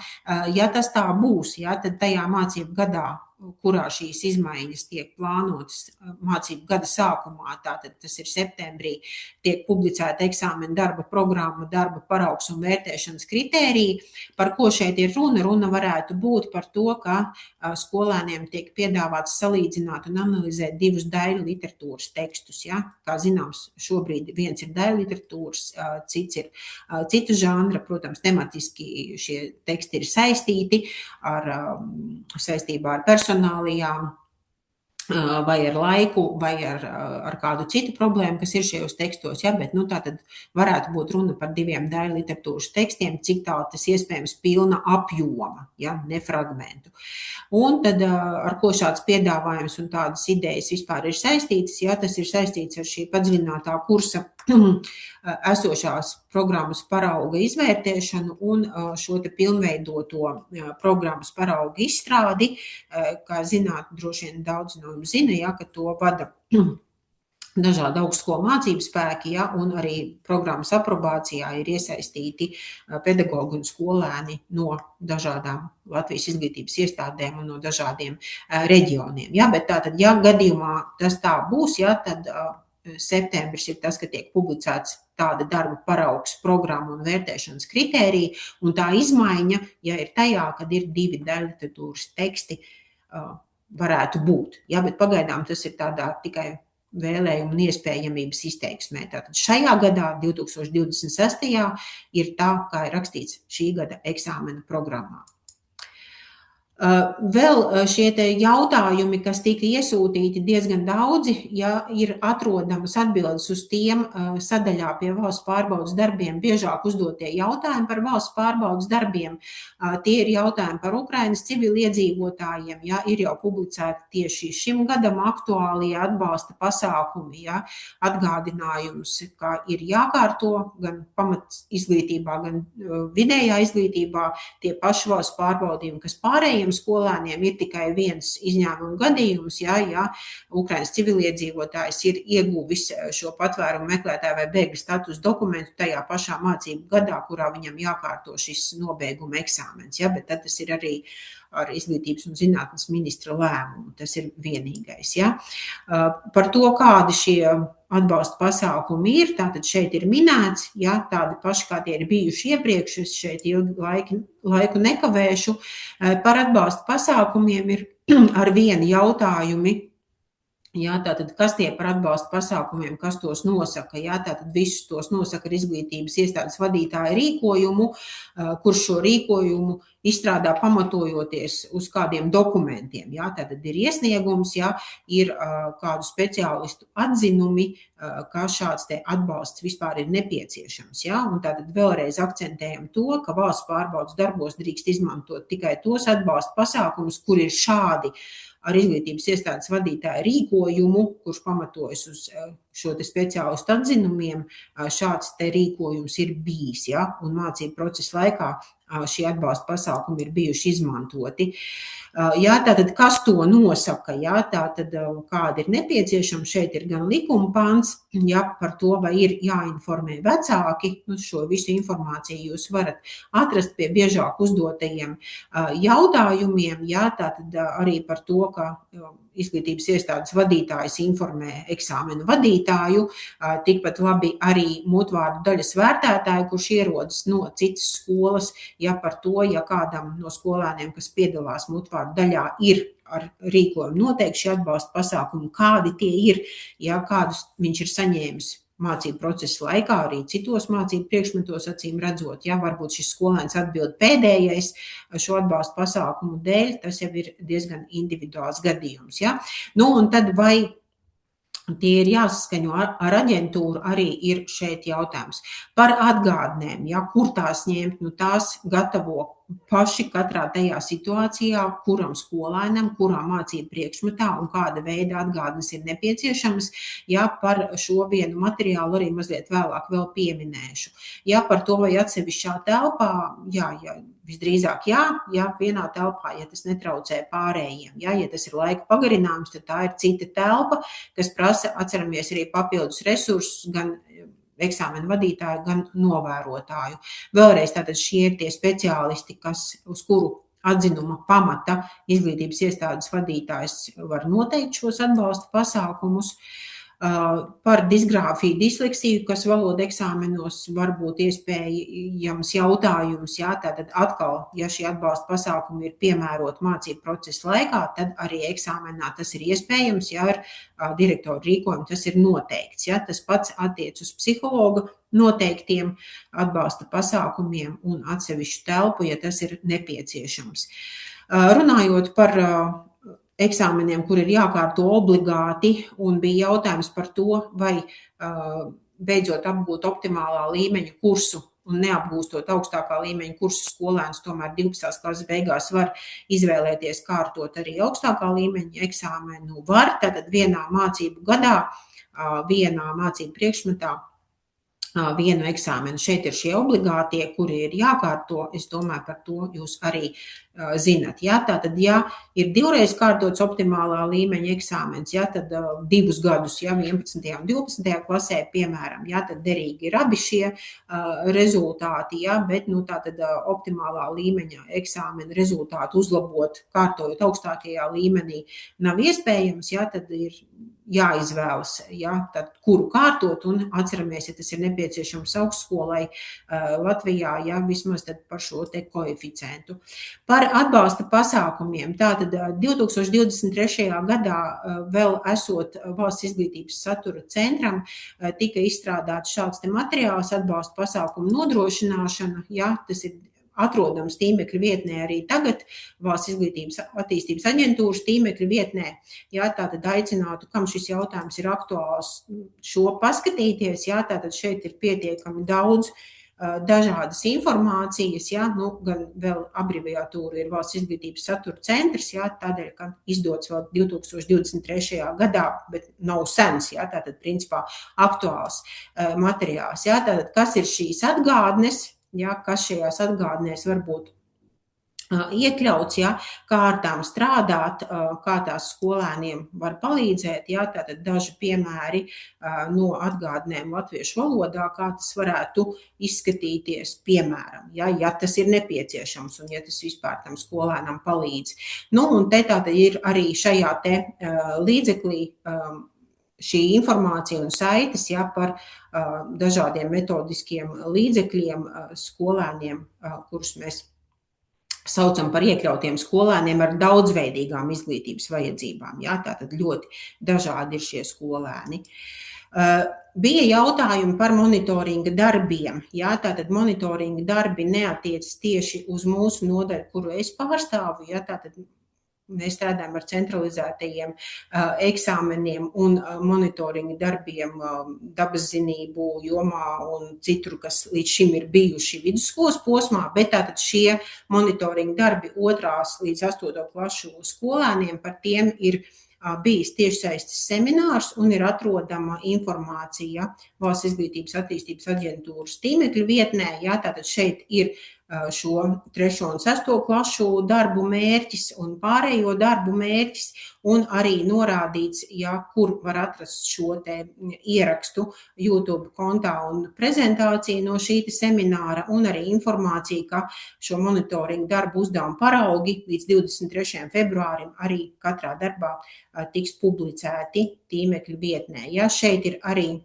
ja tas tā būs, ja, tad tajā mācību gadā, kurā šīs izmaiņas tiek plānotas mācību gada sākumā, tātad tas ir septembrī, tiek publicēta eksāmena darba programma, darba paraugs un vērtēšanas kritēriji. Par ko šeit ir runa? Runa varētu būt par to, ka skolēniem tiek piedāvāts salīdzināt un analizēt 2 daļu literatūras tekstus. Ja? Kā zināms, šobrīd viens ir daļu literatūras, cits ir citu žanra, protams, tematiski šie teksti ir saistīti saistībā ar personālijām, vai ar laiku, vai ar kādu citu problēmu, kas ir šajos tekstos, ja, bet tātad varētu būt runa par 2 daļu literatūras tekstiem, cik tā tas iespējams pilna apjoma, ja, ne fragmentu. Un tad ar ko šāds piedāvājums un tādas idejas vispār ir saistītas, ja, tas ir saistīts ar šī padziļinātā kursa esošās programmas parauga izvērtēšanu un šo te pilnveidoto programmas parauga izstrādi, kā zināt, droši vien daudz no jums zina, ja, ka to vada dažādi augstskolu mācību spēki, ja, un arī programmas aprobācijā ir iesaistīti pedagogi un skolēni no dažādām Latvijas izglītības iestādēm un no dažādiem reģioniem. Ja, bet tātad, ja gadījumā tas tā būs, ja, tad septembris ir tas, ka tiek publicēts tāda darba paraugs, programma un vērtēšanas kritērija, un tā izmaiņa, ja ir tajā, kad ir 2 daļu literatūras teksti, varētu būt. Ja, bet pagaidām tas ir tādā tikai vēlējuma un iespējamības izteiksmē. Tātad šajā gadā, 2026. ir tā, kā ir rakstīts šī gada eksāmena programmā. Vēl šie te jautājumi, kas tika iesūtīti diezgan daudzi, ja ir atrodamas atbildes uz tiem sadaļā pie valsts pārbaudas darbiem, biežāk uzdotie jautājumi par valsts pārbaudas darbiem. Tie ir jautājumi par Ukrainas civiliedzīvotājiem, ja ir jau publicēti tieši šim gadam aktuālie atbalsta pasākumi, ja atgādinājums, ka ir jākārto gan pamat izglītībā, gan vidējā izglītībā tie paši valsts pārbaudījumi, kas pārējiem skolēniem ir tikai viens izņēmuma gadījums, ja Ukrainas civiliedzīvotājs ir ieguvis šo patvērumu meklētāju vai bēgļu statusu dokumentu tajā pašā mācību gadā, kurā viņam jākārto šis nobeiguma eksāmens, ja, bet tad tas ir arī ar izglītības un zinātnes ministra lēmumu. Tas ir vienīgais. Ja. Par to, kādi šie atbalsta pasākumi ir, tātad šeit ir minēts, ja, tādi paši, kā tie ir bijuši iepriekš, es šeit ilgu laiku nekavēšu. Par atbalsta pasākumiem ir ar vienu jautājumi. Jā, tātad, kas tie par atbalsta pasākumiem, kas tos nosaka? Jā, tātad visus tos nosaka izglītības iestādes vadītāja rīkojumu, kurš šo rīkojumu izstrādā pamatojoties uz kādiem dokumentiem. Jā, tātad ir iesniegums, jā, ir kādu speciālistu atzinumi, ka šāds te atbalsts vispār ir nepieciešams. Jā, un tātad vēlreiz akcentējam to, ka valsts pārbaudas darbos drīkst izmantot tikai tos atbalsta pasākumus, kur ir šādi ar izglītības iestādes vadītāju rīkojumu, kurš pamatojas uz šo te speciālistu atzinumiem, šāds te rīkojums ir bijis, ja, un mācību procesa laikā šie atbalsta pasākumi ir bijuši izmantoti. Jā, tātad, kas to nosaka, jā, tātad, kāda ir nepieciešama, šeit ir gan likuma pants, jā, par to, vai ir jāinformē vecāki, šo visu informāciju jūs varat atrast pie biežāk uzdotajiem jautājumiem, jā, tātad arī par to, ka izglītības iestādes vadītājs informē eksāmenu vadītāju, tikpat labi arī mutvārdu daļas vērtētāju, kurš ierodas no citas skolas, ja par to, ja kādam no skolēniem, kas piedalās mutvārdu daļā, ir ar rīkojumu noteikti šie atbalsta pasākumi, kādi tie ir, ja kādus viņš ir saņēmis mācību procesa laikā, arī citos mācību priekšmetos acīm redzot, ja varbūt šis skolēns atbild pēdējais šo atbalsta pasākumu dēļ, tas jau ir diezgan individuāls gadījums. Ja? Nu, un tad vai tie ir jāsaskaņo ar aģentūru, arī ir šeit jautājums. Par atgādnēm, ja, kur tās ņemt, nu tās gatavo paši katrā tajā situācijā, kuram skolēnam, kurā mācību priekšmetā un kāda veida atgādnes ir nepieciešamas, ja par šo vienu materiālu arī mazliet vēlāk vēl pieminēšu. Ja par to vai atsevišķā telpā, jā, visdrīzāk jā, vienā telpā, ja tas netraucē pārējiem. Ja tas ir laika pagarinājums, tad tā ir cita telpa, kas prasa, atceramies, arī papildus resursus, gan eksāmenu vadītāju, gan novērotāju. Vēlreiz tātad šie ir tie speciālisti, uz kuru atzinuma pamata izglītības iestādes vadītājs var noteikt šos atbalsta pasākumus. Par disgrāfiju, disleksiju, kas valoda eksāmenos var būt iespējams jautājums, jā, tātad atkal, ja šie atbalsta pasākumi ir piemēroti mācību procesa laikā, tad arī eksāmenā tas ir iespējams, ja ar direktoru rīkojumu tas ir noteikts. Ja, tas pats attiec uz psihologa noteiktiem atbalsta pasākumiem un atsevišķu telpu, ja tas ir nepieciešams. Runājot par eksāmeniem, kur ir jākārto obligāti, un bija jautājums par to, vai beidzot apgūt optimālā līmeņa kursu un neapgūstot augstākā līmeņa kursu skolēns, tomēr 12. klases beigās var izvēlēties kārtot arī augstākā līmeņa eksāmenu. Var, tātad vienā mācību gadā, vienā mācību priekšmetā, vienu eksāmenu. Šeit ir šie obligātie, kuri ir jākārto. Es domāju, par to jūs arī zinat. Ja? Tātad, ja ir divreiz kārtots optimālā līmeņa eksāmens, ja, tad 2 gadus, ja, 11. un 12. klasē, piemēram, ja, tad derīgi ir abi šie rezultāti, ja, bet tātad optimālā līmeņa eksāmena rezultātu uzlabot, kārtojot augstākajā līmenī nav iespējams, ja, tad ir jāizvēlas, ja, tad, kuru kārtot, un atceramies, ja tas ir nepieciešams augstskolai Latvijā, ja, vismaz tad par šo te koeficientu. Par atbalsta pasākumiem. Tātad 2023. gadā vēl esot Valsts izglītības satura centram, tika izstrādāts šāds te materiāls atbalsta pasākumu nodrošināšana, ja, tas ir atrodams tīmekļa vietnē arī tagad, Valsts izglītības attīstības aģentūras tīmekļa vietnē. Jā, tātad aicinātu, kam šis jautājums ir aktuāls, šo paskatīties. Jā, tātad šeit ir pietiekami daudz dažādas informācijas, jā, gan vēl abreviatūra ir Valsts izglītības satura centrs, jā, tādēļ, ka izdots vēl 2023. gadā, bet nav sens, jā, tātad principā aktuāls materiāls. Jā, tātad, kas ir šīs atgādnes, jā, kas šajās atgādnēs var būt iekļauts, ja, kā ar tām strādāt, kā tās skolēniem var palīdzēt, ja, tātad daži piemēri no atgādnēm latviešu valodā, kā tas varētu izskatīties, piemēram, ja tas ir nepieciešams un ja tas vispār tam skolēnam palīdz. Un te tātad ir arī šajā te līdzeklī šī informācija un saites, ja, par dažādiem metodiskiem līdzekļiem skolēniem, kurus mēs saucam par iekļautiem skolēniem ar daudzveidīgām izglītības vajadzībām. Jā, tātad ļoti dažādi ir šie skolēni. Bija jautājumi par monitoringa darbiem. Jā, tātad monitoringa darbi neatiecas tieši uz mūsu nodaļu, kuru es pārstāvu. Jā, tātad mēs strādājam ar centralizētajiem eksāmeniem un monitoringa darbiem dabas zinību jomā un citur, kas līdz šim ir bijuši vidusskolas posmā, bet tātad šie monitoringa darbi 2. līdz 8. klašu skolēniem, par tiem ir bijis tiešsaistes seminārs un ir atrodama informācija Valsts izglītības attīstības aģentūras tīmekļa vietnē. Jā, tātad šeit ir šo 3. un 6. klašu darbu mērķis un pārējo darbu mērķis, un arī norādīts, ja, kur var atrast šo te ierakstu YouTube kontā un prezentāciju no šī semināra, un arī informācija, ka šo monitoringu darbu uzdevumu paraugi līdz 23. februārim arī katrā darbā tiks publicēti tīmekļa vietnē. Ja, šeit ir arī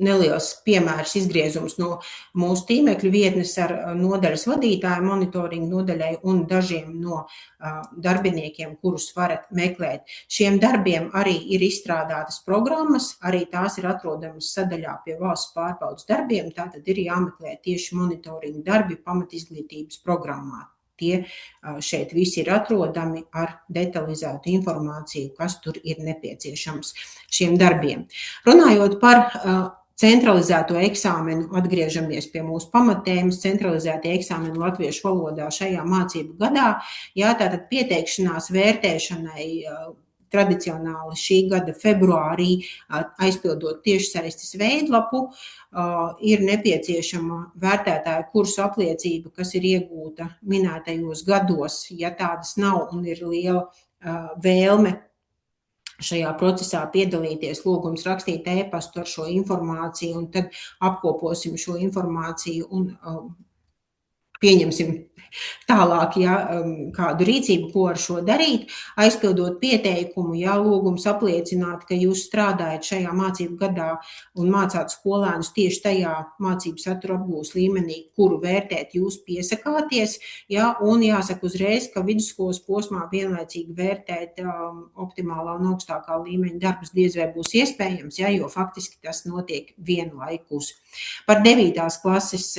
neliels piemērs izgriezums no mūsu tīmekļa vietnes ar nodaļas vadītāju monitoringu nodaļai un dažiem no darbiniekiem, kurus varat meklēt. Šiem darbiem arī ir izstrādātas programmas, arī tās ir atrodamas sadaļā pie valsts pārbaudes darbiem, tātad ir jāmeklē tieši monitoringa darbi pamatizglītības programmā. Tie šeit visi ir atrodami ar detalizētu informāciju, kas tur ir nepieciešams šiem darbiem. Runājot par centralizēto eksāmenu, atgriežamies pie mūsu pamatēmas, centralizētie eksāmeni latviešu valodā šajā mācību gadā. Jā, tātad pieteikšanās vērtēšanai tradicionāli šī gada februārī, aizpildot tiešsaistes veidlapu, ir nepieciešama vērtētāja kursu apliecība, kas ir iegūta minētajos gados. Ja tādas nav un ir liela vēlme šajā procesā piedalīties, lūgums rakstīt e-pastu ar šo informāciju, un tad apkoposim šo informāciju un pieņemsim tālāk, ja, kādu rīcību, ko ar šo darīt, aizpildot pieteikumu, ja lūgums apliecināt, ka jūs strādājat šajā mācību gadā un mācāt skolēnus tieši tajā mācību satura apgūves līmenī, kuru vērtēt jūs piesakāties, ja, un jāsaka uzreiz, ka vidusskolas posmā vienlaicīgi vērtēt optimālā un augstākā līmeņa darbus diez vai būs iespējams, ja, jo faktiski tas notiek vienlaikus. Par 9. klases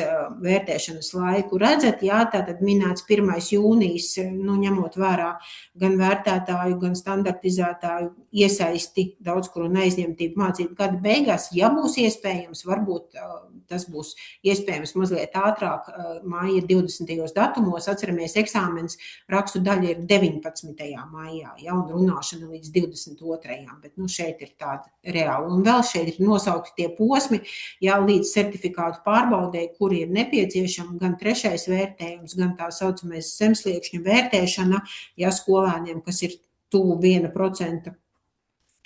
vērtēšanas laiku redzat, jā, tātad minēts 1. jūnijas, ņemot vērā gan vērtētāju, gan standartizētāju iesaisti daudz kur un aizņemtību mācību gada beigās. Ja būs iespējams, varbūt tas būs iespējams mazliet ātrāk, māja 20. datumos, atceramies, eksāmens rakstu daļa ir 19. maijā, ja, un runāšana līdz 22. Bet šeit ir tāda reāla. Un vēl šeit ir nosaukti tie posmi, ja, līdz certifikātu pārbaudē, kuri ir nepieciešami, gan 3. vērtējums, gan tā saucamais zemsliekšņa vērtēšana, ja skolēniem, kas ir tuvu 1%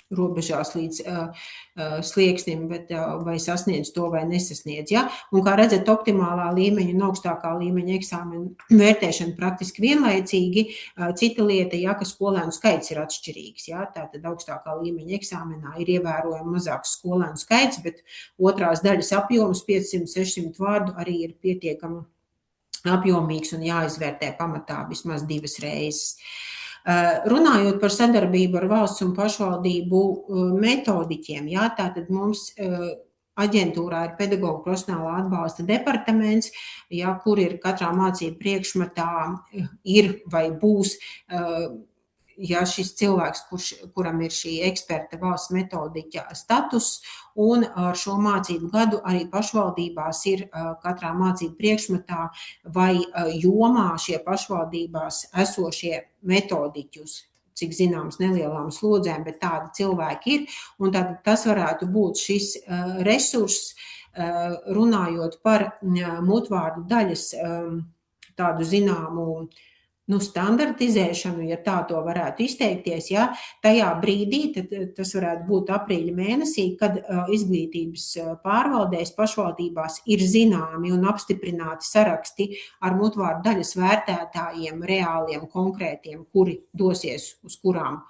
robežās līdz slieksnim, bet vai sasniedz to vai nesasniedz. Ja? Un kā redzat, optimālā līmeņa un augstākā līmeņa eksāmenu vērtēšana praktiski vienlaicīgi. Cita lieta, ja, ka skolēnu skaits ir atšķirīgs. Ja? Tātad augstākā līmeņa eksāmenā ir ievērojami mazāks skolēnu skaits, bet otrās daļas apjoms 500-600 vārdu arī ir pietiekami apjomīgs un jāizvērtē pamatā vismaz 2 reizes. Runājot par sadarbību ar valsts un pašvaldību metodiķiem, jā, tātad mums aģentūrā ir pedagoģa profesionālā atbalsta departaments, ja, kur ir katrā mācību priekšmetā ir vai būs ja šis cilvēks, kuram ir šī eksperta valsts metodiķa status, un ar šo mācību gadu arī pašvaldībās ir katrā mācību priekšmetā vai jomā šie pašvaldībās esošie metodiķus, cik zināms nelielām slodzēm, bet tādi cilvēki ir, un tad tas varētu būt šis resurss, runājot par mutvārdu daļas tādu zināmu standartizēšanu, ja tā to varētu izteikties, ja, tajā brīdī, tad tas varētu būt aprīļa mēnesī, kad izglītības pārvaldēs pašvaldībās ir zināmi un apstiprināti saraksti ar mutvārdu daļas vērtētājiem, reāliem, konkrētiem, kuri dosies uz kurām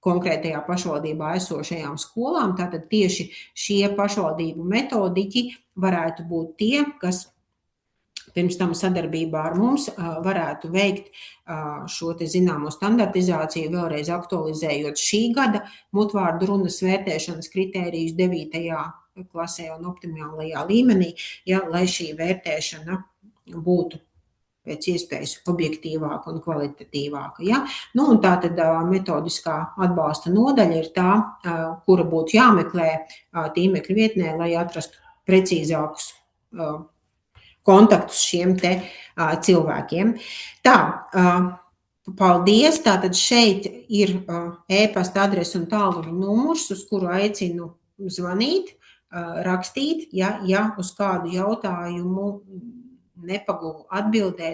konkrētajā pašvaldībā esošajām skolām. Tātad tieši šie pašvaldību metodiķi varētu būt tie, kas pirms tam sadarbībā ar mums varētu veikt šo te zināmo standartizāciju, vēlreiz aktualizējot šī gada mutvārdu runas vērtēšanas kritērijus 9. klasē un optimālajā līmenī, ja, lai šī vērtēšana būtu pēc iespējas objektīvāka un kvalitatīvāka. Ja? Nu, un tā tad metodiskā atbalsta nodaļa ir tā, kura būtu jāmeklē tīmekļa vietnē, lai atrastu precīzākus kontaktus šiem te cilvēkiem. Tā, paldies. Tātad šeit ir e-pasta adrese un tālruņa numurs, uz kuru aicinu zvanīt, rakstīt, ja uz kādu jautājumu nepaguvu atbildēt.